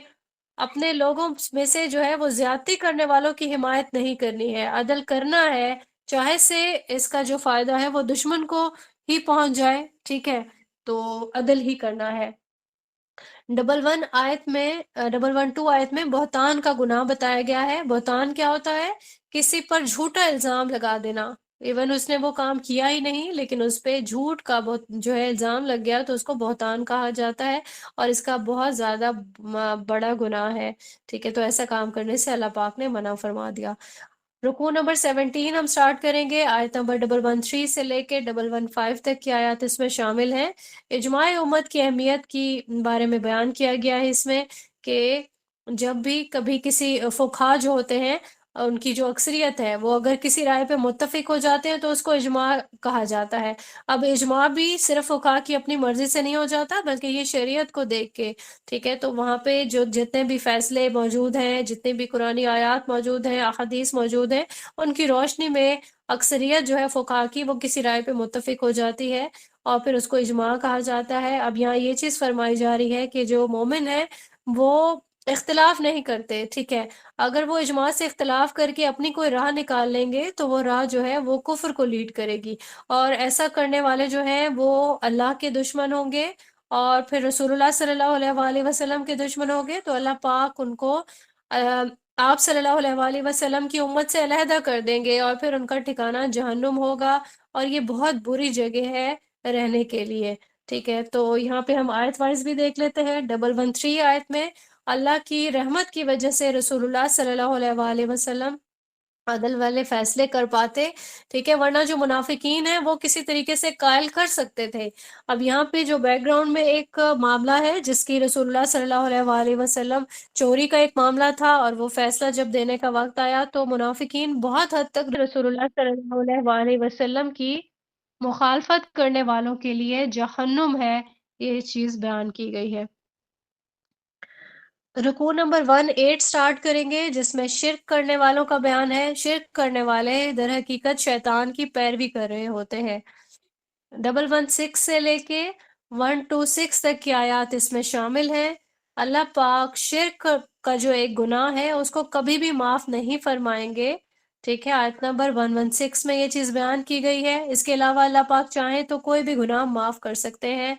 اپنے لوگوں میں سے جو ہے وہ زیادتی کرنے والوں کی حمایت نہیں کرنی ہے، عدل کرنا ہے، چاہے سے اس کا جو فائدہ ہے وہ دشمن کو ہی پہنچ جائے، ٹھیک ہے، تو عدل ہی کرنا ہے۔ 112 آیت میں بہتان کا گناہ بتایا گیا ہے۔ بہتان کیا ہوتا ہے؟ کسی پر جھوٹا الزام لگا دینا، ایون اس نے وہ کام کیا ہی نہیں لیکن اس پہ جھوٹ کا جو ہے الزام لگ گیا، تو اس کو بہتان کہا جاتا ہے، اور اس کا بہت زیادہ بڑا گناہ ہے، ٹھیک ہے، تو ایسا کام کرنے سے اللہ پاک نے منع فرما دیا۔ رکوع نمبر 17 ہم سٹارٹ کریں گے، آیت نمبر 113 سے لے کے 115 تک کی آیات اس میں شامل ہیں۔ اجماع امت کی اہمیت کی بارے میں بیان کیا گیا ہے اس میں، کہ جب بھی کبھی کسی فقہا جو ہوتے ہیں ان کی جو اکثریت ہے وہ اگر کسی رائے پہ متفق ہو جاتے ہیں تو اس کو اجماع کہا جاتا ہے۔ اب اجماع بھی صرف فقہا کی اپنی مرضی سے نہیں ہو جاتا، بلکہ یہ شریعت کو دیکھ کے، ٹھیک ہے، تو وہاں پہ جو جتنے بھی فیصلے موجود ہیں، جتنے بھی قرآنی آیات موجود ہیں، احادیث موجود ہیں، ان کی روشنی میں اکثریت جو ہے فقہا کی وہ کسی رائے پہ متفق ہو جاتی ہے، اور پھر اس کو اجماع کہا جاتا ہے۔ اب یہاں یہ چیز فرمائی جا رہی ہے کہ جو مومن ہے وہ اختلاف نہیں کرتے، ٹھیک ہے، اگر وہ اجماع سے اختلاف کر کے اپنی کوئی راہ نکال لیں گے تو وہ راہ جو ہے وہ کفر کو لیڈ کرے گی، اور ایسا کرنے والے جو ہیں وہ اللہ کے دشمن ہوں گے، اور پھر رسول اللہ صلی اللہ علیہ وآلہ وسلم کے دشمن ہوں گے، تو اللہ پاک ان کو آپ صلی اللہ علیہ وآلہ وسلم کی امت سے علیحدہ کر دیں گے، اور پھر ان کا ٹھکانہ جہنم ہوگا، اور یہ بہت بری جگہ ہے رہنے کے لیے. ٹھیک ہے، تو یہاں پہ ہم آیت وائز بھی دیکھ لیتے ہیں. 113 آیت میں اللہ کی رحمت کی وجہ سے رسول اللہ صلی اللہ علیہ وآلہ وسلم عدل والے فیصلے کر پاتے. ٹھیک ہے، ورنہ جو منافقین ہیں وہ کسی طریقے سے قائل کر سکتے تھے. اب یہاں پہ جو بیک گراؤنڈ میں ایک معاملہ ہے جس کی رسول اللہ صلی اللہ علیہ وآلہ وسلم چوری کا ایک معاملہ تھا، اور وہ فیصلہ جب دینے کا وقت آیا تو منافقین بہت حد تک رسول اللہ صلی اللہ علیہ وآلہ وسلم کی مخالفت کرنے والوں کے لیے جہنم ہے، یہ چیز بیان کی گئی ہے. رکوع نمبر 18 سٹارٹ کریں گے، جس میں شرک کرنے والوں کا بیان ہے. شرک کرنے والے در حقیقت شیطان کی پیروی کر رہے ہوتے ہیں. 116 سے لے کے 126 تک کی آیات اس میں شامل ہیں. اللہ پاک شرک کا جو ایک گناہ ہے اس کو کبھی بھی معاف نہیں فرمائیں گے. ٹھیک ہے، آیت نمبر 116 میں یہ چیز بیان کی گئی ہے. اس کے علاوہ اللہ پاک چاہیں تو کوئی بھی گناہ معاف کر سکتے ہیں.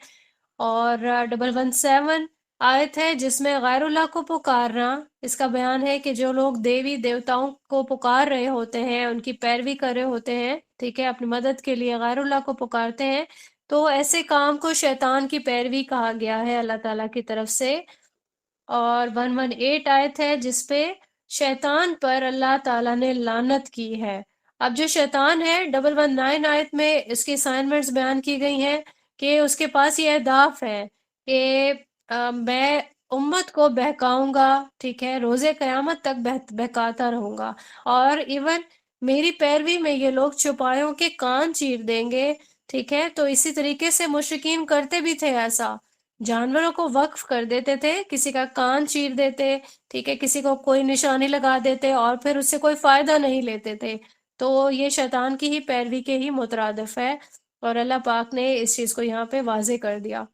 اور 117 آیت ہے جس میں غیر اللہ کو پکارنا، اس کا بیان ہے کہ جو لوگ دیوی دیوتاؤں کو پکار رہے ہوتے ہیں، ان کی پیروی کر رہے ہوتے ہیں، ٹھیک ہے، اپنی مدد کے لیے غیر اللہ کو پکارتے ہیں، تو ایسے کام کو شیطان کی پیروی کہا گیا ہے اللہ تعالیٰ کی طرف سے. اور 118 آیت ہے جس پہ شیطان پر اللہ تعالیٰ نے لعنت کی ہے. اب جو شیطان ہے 119 آیت میں اس کی اسائنمنٹس بیان کی گئی ہیں کہ اس کے پاس یہ اہداف ہے کہ میں امت کو بہکاؤں گا، ٹھیک ہے، روز قیامت تک بہکاتا رہوں گا، اور ایون میری پیروی میں یہ لوگ چوپایوں کے کان چیر دیں گے. ٹھیک ہے، تو اسی طریقے سے مشرکین کرتے بھی تھے ایسا، جانوروں کو وقف کر دیتے تھے، کسی کا کان چیر دیتے، ٹھیک ہے، کسی کو کوئی نشانی لگا دیتے اور پھر اس سے کوئی فائدہ نہیں لیتے تھے. تو یہ شیطان کی ہی پیروی کے ہی مترادف ہے، اور اللہ پاک نے اس چیز کو یہاں پہ واضح کر دیا.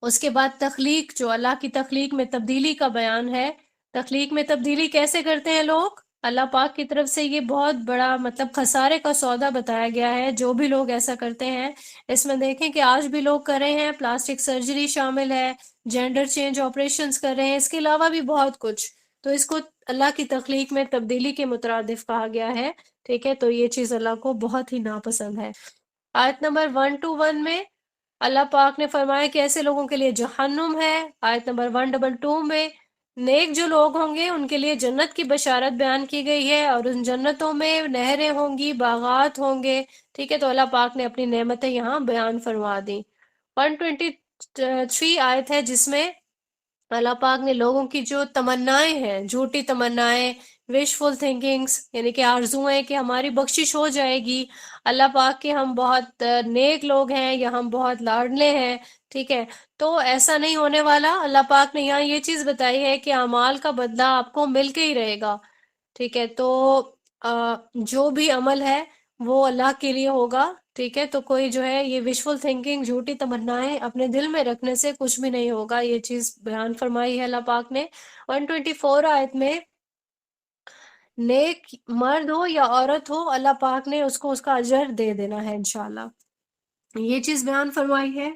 اس کے بعد تخلیق، جو اللہ کی تخلیق میں تبدیلی کا بیان ہے. تخلیق میں تبدیلی کیسے کرتے ہیں لوگ؟ اللہ پاک کی طرف سے یہ بہت بڑا مطلب خسارے کا سودا بتایا گیا ہے جو بھی لوگ ایسا کرتے ہیں. اس میں دیکھیں کہ آج بھی لوگ کر رہے ہیں، پلاسٹک سرجری شامل ہے، جینڈر چینج آپریشنز کر رہے ہیں، اس کے علاوہ بھی بہت کچھ. تو اس کو اللہ کی تخلیق میں تبدیلی کے مترادف کہا گیا ہے. ٹھیک ہے، تو یہ چیز اللہ کو بہت ہی ناپسند ہے. آیت نمبر 121 میں اللہ پاک نے فرمایا کہ ایسے لوگوں کے لیے جہنم ہے. آیت نمبر 122 میں نیک جو لوگ ہوں گے ان کے لیے جنت کی بشارت بیان کی گئی ہے، اور ان جنتوں میں نہریں ہوں گی، باغات ہوں گے. ٹھیک ہے، تو اللہ پاک نے اپنی نعمتیں یہاں بیان فرما دی. 123 آیت ہے جس میں اللہ پاک نے لوگوں کی جو تمنائیں ہیں، جھوٹی تمنائیں، وشفل تھنکنگز، یعنی کہ آرزویں کہ ہماری بخشش ہو جائے گی، اللہ پاک کے ہم بہت نیک لوگ ہیں یا ہم بہت لاڈلے ہیں. ٹھیک ہے، تو ایسا نہیں ہونے والا. اللہ پاک نے یہاں یہ چیز بتائی ہے کہ اعمال کا بدلہ آپ کو مل کے ہی رہے گا. ٹھیک ہے، تو جو بھی عمل ہے وہ اللہ کے لیے ہوگا. ٹھیک ہے، تو کوئی جو ہے یہ وشفل تھنکنگ، جھوٹی تمنائیں اپنے دل میں رکھنے سے کچھ بھی نہیں ہوگا. یہ چیز بیان فرمائی ہے اللہ پاک نے. 124 آیت میں نیک مرد ہو یا عورت ہو، اللہ پاک نے اس کو اس کا اجر دے دینا ہے انشاءاللہ. یہ چیز بیان فرمائی ہے.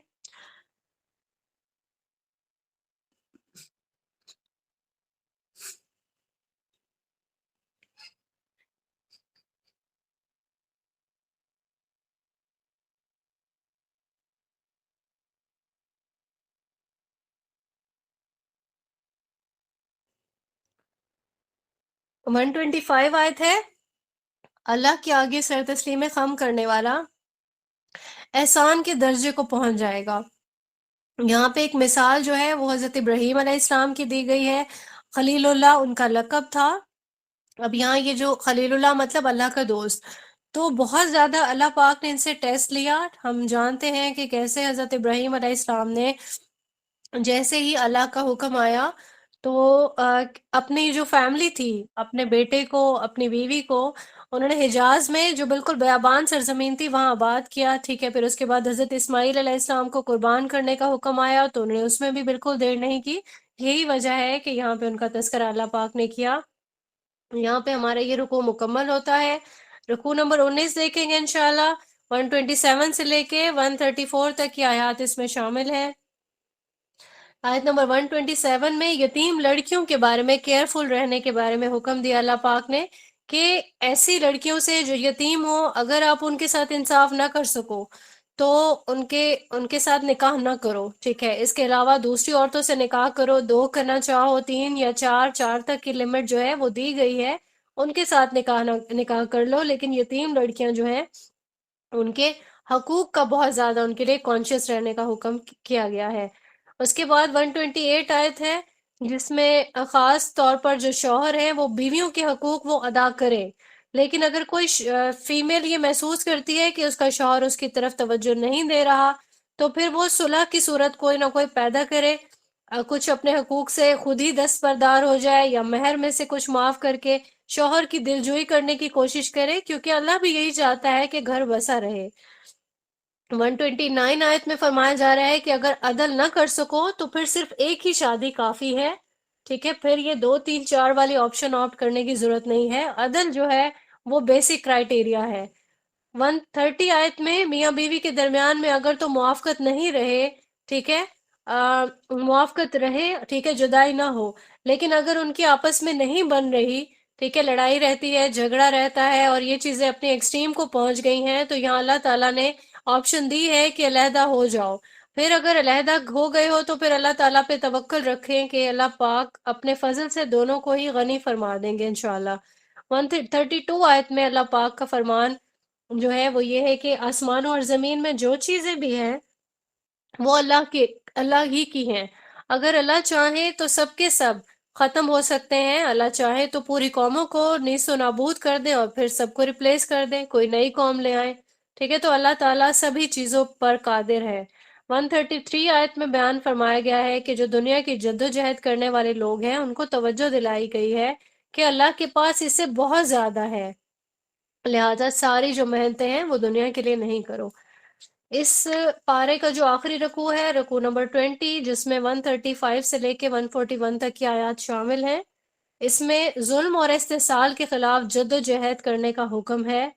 125 آیت ہے اللہ کے آگے سر تسلیم خم کرنے والا احسان کے درجے کو پہنچ جائے گا. یہاں پہ ایک مثال جو ہے وہ حضرت ابراہیم علیہ السلام کی دی گئی ہے. خلیل اللہ ان کا لقب تھا. اب یہاں یہ جو خلیل اللہ مطلب اللہ کا دوست، تو بہت زیادہ اللہ پاک نے ان سے ٹیسٹ لیا. ہم جانتے ہیں کہ کیسے حضرت ابراہیم علیہ السلام نے جیسے ہی اللہ کا حکم آیا تو اپنی جو فیملی تھی، اپنے بیٹے کو، اپنی بیوی کو، انہوں نے حجاز میں جو بالکل بیابان سرزمین تھی وہاں آباد کیا. ٹھیک ہے، پھر اس کے بعد حضرت اسماعیل علیہ السلام کو قربان کرنے کا حکم آیا تو انہوں نے اس میں بھی بالکل دیر نہیں کی. یہی وجہ ہے کہ یہاں پہ ان کا تذکرہ اللہ پاک نے کیا. یہاں پہ ہمارا یہ رکوع مکمل ہوتا ہے. رکوع نمبر 19 دیکھیں گے انشاءاللہ. 127 سے لے کے 134 تک کی آیات اس میں شامل ہیں. آیت نمبر 127 میں یتیم لڑکیوں کے بارے میں کیئرفل رہنے کے بارے میں حکم دیا اللہ پاک نے کہ ایسی لڑکیوں سے جو یتیم ہو، اگر آپ ان کے ساتھ انصاف نہ کر سکو تو ان کے ساتھ نکاح نہ کرو، ٹھیک ہے؟ اس کے علاوہ دوسری عورتوں سے نکاح کرو، 2 کرنا چاہو، 3 یا 4 تک کی لمٹ جو ہے وہ دی گئی ہے، ان کے ساتھ نکاح کر لو، لیکن یتیم لڑکیاں جو ہیں ان کے حقوق کا بہت زیادہ ان کے لیے کانشیس رہنے کا حکم کیا گیا ہے۔ اس کے بعد 128 آیت ہے، جس میں خاص طور پر جو شوہر ہیں وہ بیویوں کے حقوق وہ ادا کرے، لیکن اگر کوئی فیمیل یہ محسوس کرتی ہے کہ اس کا شوہر اس کی طرف توجہ نہیں دے رہا تو پھر وہ صلح کی صورت کوئی نہ کوئی پیدا کرے، کچھ اپنے حقوق سے خود ہی دستبردار ہو جائے یا مہر میں سے کچھ معاف کر کے شوہر کی دلجوئی کرنے کی کوشش کرے، کیونکہ اللہ بھی یہی چاہتا ہے کہ گھر بسا رہے۔ 129 آیت میں فرمایا جا رہا ہے کہ اگر عدل نہ کر سکو تو پھر صرف ایک ہی شادی کافی ہے، ٹھیک ہے؟ پھر یہ 2 3 4 والی آپشن آپٹ کرنے کی ضرورت نہیں ہے، عدل جو ہے وہ بیسک کرائیٹیریا ہے۔ 130 آیت میں میاں بیوی کے درمیان میں اگر تو موافقت نہیں رہے، ٹھیک ہے، موافقت رہے، ٹھیک ہے، جدائی نہ ہو، لیکن اگر ان کی آپس میں نہیں بن رہی، ٹھیک ہے، لڑائی رہتی ہے، جھگڑا رہتا ہے اور یہ چیزیں اپنے ایکسٹریم کو پہنچ گئی ہیں، تو یہاں اللہ تعالیٰ نے آپشن دی ہے کہ علیحدہ ہو جاؤ۔ پھر اگر علیحدہ ہو گئے ہو تو پھر اللہ تعالیٰ پہ توکل رکھیں کہ اللہ پاک اپنے فضل سے دونوں کو ہی غنی فرما دیں گے انشاءاللہ۔ 132 آیت میں اللہ پاک کا فرمان جو ہے وہ یہ ہے کہ آسمانوں اور زمین میں جو چیزیں بھی ہیں وہ اللہ ہی کی ہیں، اگر اللہ چاہے تو سب کے سب ختم ہو سکتے ہیں، اللہ چاہے تو پوری قوموں کو نیست و نابود کر دے اور پھر سب کو ریپلیس کر دے، کوئی نئی قوم لے آئے، ٹھیک ہے؟ تو اللہ تعالیٰ سبھی چیزوں پر قادر ہے۔ 133 آیت میں بیان فرمایا گیا ہے کہ جو دنیا کی جد و جہد کرنے والے لوگ ہیں ان کو توجہ دلائی گئی ہے کہ اللہ کے پاس اس سے بہت زیادہ ہے، لہذا ساری جو محنتیں ہیں وہ دنیا کے لیے نہیں کرو۔ اس پارے کا جو آخری رکوع ہے، رکوع نمبر 20، جس میں 135 سے لے کے 141 تک کی آیات شامل ہیں، اس میں ظلم اور استحصال کے خلاف جد و جہد کرنے کا حکم ہے،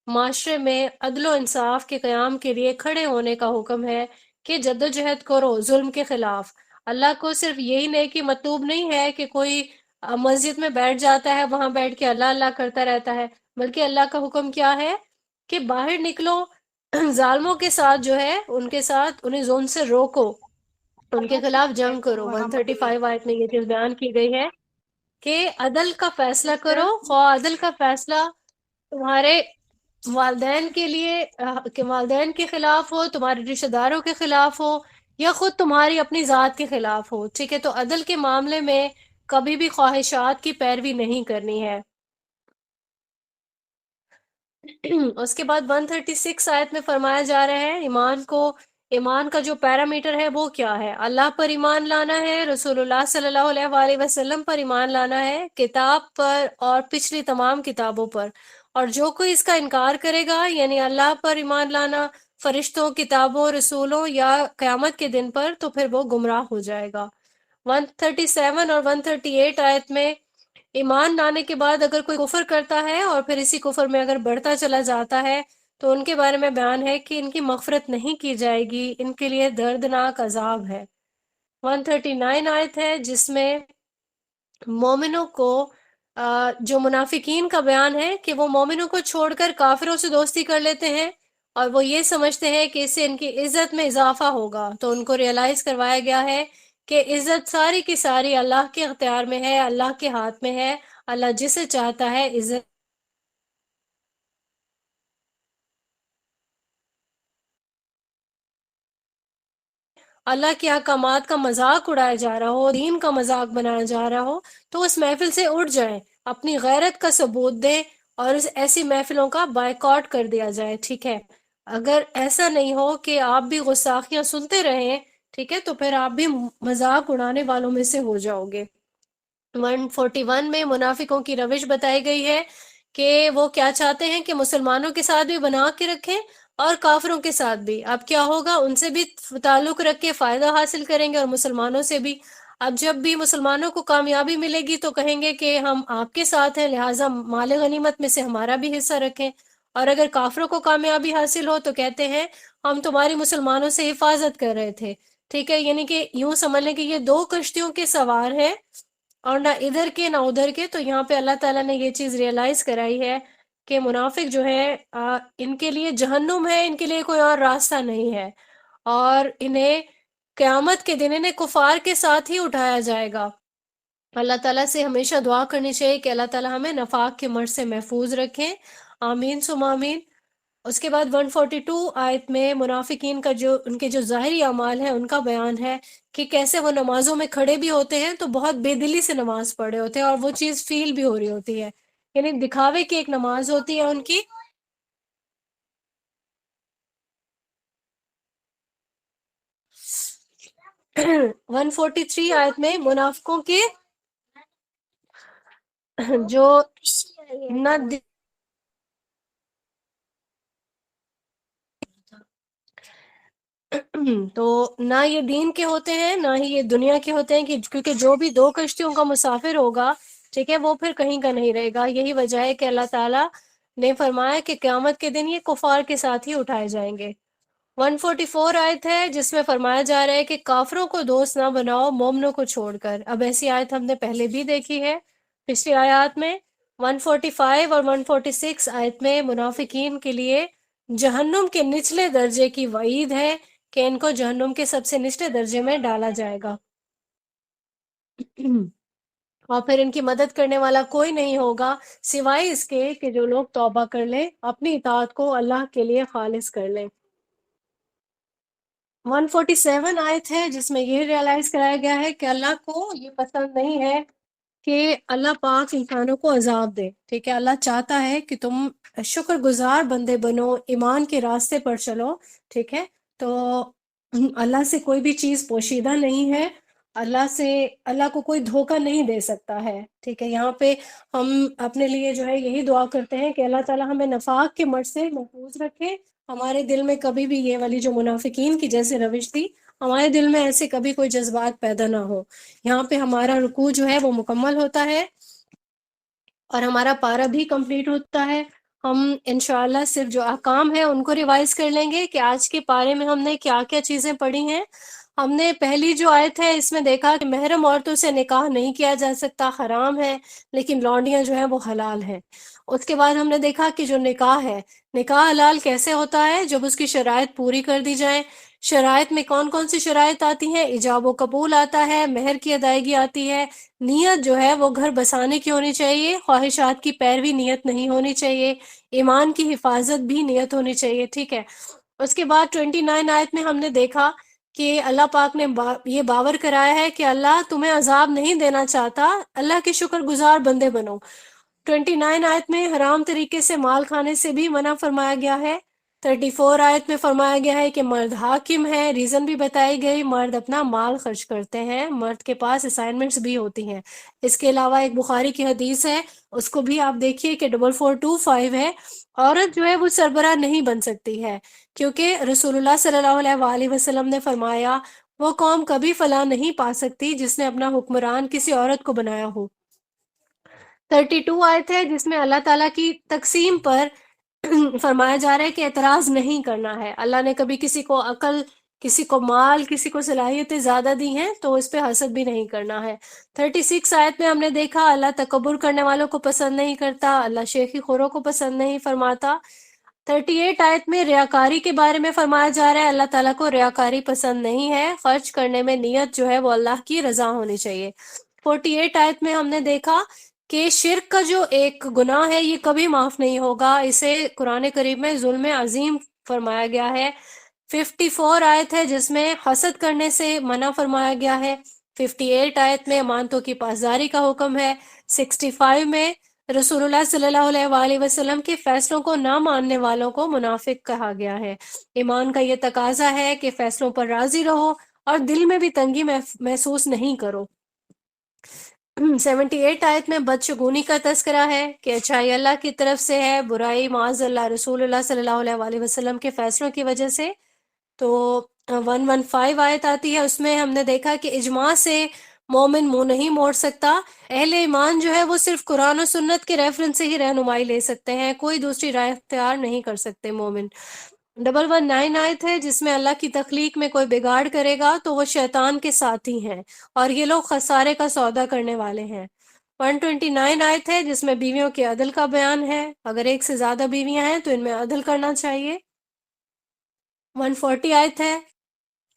معاشرے میں عدل و انصاف کے قیام کے لیے کھڑے ہونے کا حکم ہے کہ جد و جہد کرو ظلم کے خلاف۔ اللہ کو صرف یہی نیکی مطلوب نہیں ہے کہ کوئی مسجد میں بیٹھ جاتا ہے، وہاں بیٹھ کے اللہ اللہ کرتا رہتا ہے، بلکہ اللہ کا حکم کیا ہے کہ باہر نکلو، ظالموں کے ساتھ جو ہے ان کے ساتھ انہیں ظلم سے روکو، ان کے خلاف جنگ کرو۔ 135 آیت میں یہ چیز بیان کی گئی ہے کہ عدل کا فیصلہ کرو، خواہ عدل کا فیصلہ تمہارے والدین کے لیے کہ والدین کے خلاف ہو، تمہارے رشتہ داروں کے خلاف ہو، یا خود تمہاری اپنی ذات کے خلاف ہو، ٹھیک ہے؟ تو عدل کے معاملے میں کبھی بھی خواہشات کی پیروی نہیں کرنی ہے۔ اس کے بعد 136 آیت میں فرمایا جا رہا ہے ایمان کا جو پیرامیٹر ہے وہ کیا ہے؟ اللہ پر ایمان لانا ہے، رسول اللہ صلی اللہ علیہ وآلہ وسلم پر ایمان لانا ہے، کتاب پر اور پچھلی تمام کتابوں پر، اور جو کوئی اس کا انکار کرے گا، یعنی اللہ پر ایمان لانا، فرشتوں، کتابوں، رسولوں یا قیامت کے دن پر، تو پھر وہ گمراہ ہو جائے گا۔ 137 اور 138 آیت میں ایمان لانے کے بعد اگر کوئی کفر کرتا ہے اور پھر اسی کفر میں اگر بڑھتا چلا جاتا ہے تو ان کے بارے میں بیان ہے کہ ان کی مغفرت نہیں کی جائے گی، ان کے لیے دردناک عذاب ہے۔ 139 آیت ہے جس میں مومنوں کو جو منافقین کا بیان ہے کہ وہ مومنوں کو چھوڑ کر کافروں سے دوستی کر لیتے ہیں اور وہ یہ سمجھتے ہیں کہ اس سے ان کی عزت میں اضافہ ہوگا، تو ان کو ریئلائز کروایا گیا ہے کہ عزت ساری کی ساری اللہ کے اختیار میں ہے، اللہ کے ہاتھ میں ہے، اللہ جسے چاہتا ہے عزت اللہ کے احکامات کا مذاق اڑایا جا رہا ہو، دین کا مذاق بنایا جا رہا ہو، تو اس محفل سے اٹھ جائیں، اپنی غیرت کا ثبوت دیں اور ایسی محفلوں کا بائیکاٹ کر دیا جائے، ٹھیک ہے؟ اگر ایسا نہیں ہو کہ آپ بھی غصاخیاں سنتے رہیں، ٹھیک ہے، تو پھر آپ بھی مذاق اڑانے والوں میں سے ہو جاؤ گے۔ 141 میں منافقوں کی روش بتائی گئی ہے کہ وہ کیا چاہتے ہیں کہ مسلمانوں کے ساتھ بھی بنا کے رکھیں اور کافروں کے ساتھ بھی۔ اب کیا ہوگا، ان سے بھی تعلق رکھ کے فائدہ حاصل کریں گے اور مسلمانوں سے بھی۔ اب جب بھی مسلمانوں کو کامیابی ملے گی تو کہیں گے کہ ہم آپ کے ساتھ ہیں، لہٰذا مال غنیمت میں سے ہمارا بھی حصہ رکھیں، اور اگر کافروں کو کامیابی حاصل ہو تو کہتے ہیں ہم تمہاری مسلمانوں سے حفاظت کر رہے تھے، ٹھیک ہے؟ یعنی کہ یوں سمجھ لیں کہ یہ 2 کشتیوں کے سوار ہیں اور نہ ادھر کے نہ ادھر کے. تو یہاں پہ اللہ تعالیٰ نے یہ چیز ریئلائز کرائی ہے کہ منافق جو ہے ان کے لیے جہنم ہے، ان کے لیے کوئی اور راستہ نہیں ہے، اور انہیں قیامت کے دن انہیں کفار کے ساتھ ہی اٹھایا جائے گا. اللہ تعالیٰ سے ہمیشہ دعا کرنی چاہیے کہ اللہ تعالیٰ ہمیں نفاق کے مرض سے محفوظ رکھیں. آمین ثم آمین. اس کے بعد 142 آیت میں منافقین کا ان کے جو ظاہری اعمال ہیں ان کا بیان ہے کہ کیسے وہ نمازوں میں کھڑے بھی ہوتے ہیں تو بہت بے دلی سے نماز پڑھ رہے ہوتے ہیں، اور وہ چیز فیل بھی ہو رہی ہوتی ہے، یعنی دکھاوے کی ایک نماز ہوتی ہے ان کی. 143 آیت میں منافقوں کے جو نہ تو نہ یہ دین کے ہوتے ہیں نہ ہی یہ دنیا کے ہوتے ہیں، کیونکہ جو بھی دو کشتیوں کا مسافر ہوگا، ٹھیک ہے، وہ پھر کہیں کا نہیں رہے گا. یہی وجہ ہے کہ اللہ تعالیٰ نے فرمایا کہ قیامت کے دن یہ کفار کے ساتھ ہی اٹھائے جائیں گے. 144 آیت ہے جس میں فرمایا جا رہا ہے کہ کافروں کو دوست نہ بناؤ مومنوں کو چھوڑ کر. اب ایسی آیت ہم نے پہلے بھی دیکھی ہے پچھلی آیات میں. 145 اور 146 آیت میں منافقین کے لیے جہنم کے نچلے درجے کی وعید ہے کہ ان کو جہنم کے سب سے نچلے درجے میں ڈالا جائے گا، اور پھر ان کی مدد کرنے والا کوئی نہیں ہوگا سوائے اس کے کہ جو لوگ توبہ کر لیں، اپنی اطاعت کو اللہ کے لیے خالص کر لیں. 147 آیت ہے جس میں یہ ریئلائز کرایا گیا ہے کہ اللہ کو یہ پسند نہیں ہے کہ اللہ پاک انسانوں کو عذاب دے. ٹھیک ہے، اللہ چاہتا ہے کہ تم شکر گزار بندے بنو، ایمان کے راستے پر چلو. ٹھیک ہے، تو اللہ سے کوئی بھی چیز پوشیدہ نہیں ہے، اللہ کو کوئی دھوکہ نہیں دے سکتا ہے. ٹھیک ہے، یہاں پہ ہم اپنے لیے جو ہے یہی دعا کرتے ہیں کہ اللہ تعالیٰ ہمیں نفاق کے مرض سے محفوظ رکھے. ہمارے دل میں کبھی بھی یہ والی جو منافقین کی جیسے روش تھی، ہمارے دل میں ایسے کبھی کوئی جذبات پیدا نہ ہو. یہاں پہ ہمارا رکوع جو ہے وہ مکمل ہوتا ہے اور ہمارا پارہ بھی کمپلیٹ ہوتا ہے. ہم انشاءاللہ صرف جو احکام ہیں ان کو ریوائز کر لیں گے کہ آج کے پارے میں ہم نے کیا کیا چیزیں پڑھی ہیں. ہم نے پہلی جو آیت ہے اس میں دیکھا کہ محرم عورتوں سے نکاح نہیں کیا جا سکتا، حرام ہے، لیکن لونڈیاں جو ہیں وہ حلال ہیں. اس کے بعد ہم نے دیکھا کہ جو نکاح ہے، نکاح حلال کیسے ہوتا ہے؟ جب اس کی شرائط پوری کر دی جائیں. شرائط میں کون کون سی شرائط آتی ہیں؟ ایجاب و قبول آتا ہے، مہر کی ادائیگی آتی ہے، نیت جو ہے وہ گھر بسانے کی ہونی چاہیے، خواہشات کی پیروی نیت نہیں ہونی چاہیے، ایمان کی حفاظت بھی نیت ہونی چاہیے. ٹھیک ہے، اس کے بعد 29 آیت میں ہم نے دیکھا کہ اللہ پاک نے یہ باور کرایا ہے کہ اللہ تمہیں عذاب نہیں دینا چاہتا، اللہ کے شکر گزار بندے بنو. 29 آیت میں حرام طریقے سے مال کھانے سے بھی منع فرمایا گیا ہے. 34 آیت میں فرمایا گیا ہے کہ مرد حاکم ہے، ریزن بھی بتائی گئی، مرد اپنا مال خرچ کرتے ہیں، مرد کے پاس اسائنمنٹس بھی ہوتی ہیں. اس کے علاوہ ایک بخاری کی حدیث ہے، اس کو بھی آپ دیکھیے کہ 4425 ہے، عورت جو ہے وہ سربراہ نہیں بن سکتی ہے، کیونکہ رسول اللہ صلی اللہ علیہ وآلہ وسلم نے فرمایا وہ قوم کبھی فلاح نہیں پا سکتی جس نے اپنا حکمران کسی عورت کو بنایا ہو. 32 آیت ہے جس میں اللہ تعالیٰ کی تقسیم پر فرمایا جا رہا ہے کہ اعتراض نہیں کرنا ہے. اللہ نے کبھی کسی کو عقل، کسی کو مال، کسی کو صلاحیتیں زیادہ دی ہیں تو اس پہ حسد بھی نہیں کرنا ہے. 36 آیت میں ہم نے دیکھا اللہ تکبر کرنے والوں کو پسند نہیں کرتا، اللہ شیخی خوروں کو پسند نہیں فرماتا. 38 آیت میں ریاکاری کے بارے میں فرمایا جا رہا ہے اللہ تعالیٰ کو ریاکاری پسند نہیں ہے، خرچ کرنے میں نیت جو ہے وہ اللہ کی رضا ہونی چاہیے. 48 آیت میں ہم نے دیکھا کہ شرک کا جو ایک گناہ ہے یہ کبھی معاف نہیں ہوگا، اسے قرآن کریم میں ظلم عظیم فرمایا گیا ہے. 54 آیت ہے جس میں حسد کرنے سے منع فرمایا گیا ہے. 58 آیت میں امانتوں کی پاسداری کا حکم ہے. 65 میں رسول اللہ صلی اللہ علیہ وآلہ وسلم کے فیصلوں کو نہ ماننے والوں کو منافق کہا گیا ہے. ایمان کا یہ تقاضا ہے کہ فیصلوں پر راضی رہو اور دل میں بھی تنگی محسوس نہیں کرو. 78 آیت میں بدشگونی کا تذکرہ ہے کہ اچھائی اللہ کی طرف سے ہے، برائی معاذ اللہ رسول اللہ صلی اللہ علیہ وآلہ وسلم کے فیصلوں کی وجہ سے. تو 115 آیت آتی ہے، اس میں ہم نے دیکھا کہ اجماع سے مومن منہ نہیں موڑ سکتا. اہل ایمان جو ہے وہ صرف قرآن و سنت کے ریفرنس سے ہی رہنمائی لے سکتے ہیں، کوئی دوسری رائے اختیار نہیں کر سکتے مومن. 119 آیت ہے جس میں اللہ کی تخلیق میں کوئی بگاڑ کرے گا تو وہ شیطان کے ساتھی ہیں اور یہ لوگ خسارے کا سودا کرنے والے ہیں۔ 129 آیت ہے جس میں بیویوں کے عدل کا بیان ہے، اگر ایک سے زیادہ بیویاں ہیں تو ان میں عدل کرنا چاہیے۔ 140 آیت ہے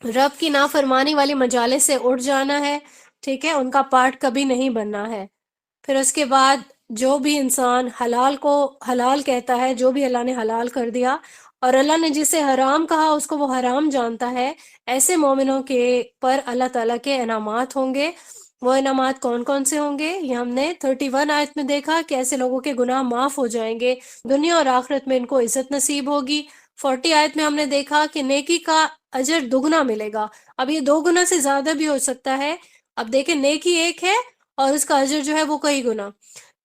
رب کی نافرمانی والی مجالس سے اٹھ جانا ہے، ٹھیک ہے، ان کا پارٹ کبھی نہیں بننا ہے۔ پھر اس کے بعد جو بھی انسان حلال کو حلال کہتا ہے، جو بھی اللہ نے حلال کر دیا اور اللہ نے جسے حرام کہا اس کو وہ حرام جانتا ہے، ایسے مومنوں کے پر اللہ تعالیٰ کے انعامات ہوں گے۔ وہ انعامات کون کون سے ہوں گے؟ یہ ہم نے 31 آیت میں دیکھا کہ ایسے لوگوں کے گناہ معاف ہو جائیں گے، دنیا اور آخرت میں ان کو عزت نصیب ہوگی۔ 40 آیت میں ہم نے دیکھا کہ نیکی کا اجر دگنا ملے گا، اب یہ 2 گنا سے زیادہ بھی ہو سکتا ہے۔ اب دیکھیں نیکی ایک ہے اور اس کا اجر جو ہے وہ کئی گنا۔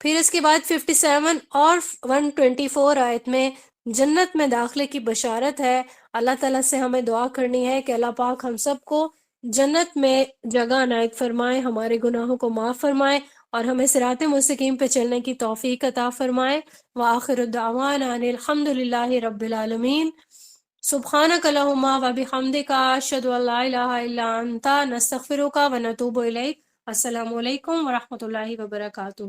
پھر اس کے بعد 57 اور 124 آیت میں جنت میں داخلے کی بشارت ہے۔ اللہ تعالیٰ سے ہمیں دعا کرنی ہے کہ اللہ پاک ہم سب کو جنت میں جگہ عنایت فرمائے، ہمارے گناہوں کو معاف فرمائے اور ہمیں صراط مستقیم پہ چلنے کی توفیق عطا فرمائے۔ وآخر الدعوانا ان الحمد للہ رب العالمین۔ سبحانک اللہم و بحمدک اشہد ان لا الہ الا انت نستغفرک و نتوب الیک۔ السلام علیکم ورحمۃ اللہ وبرکاتہ۔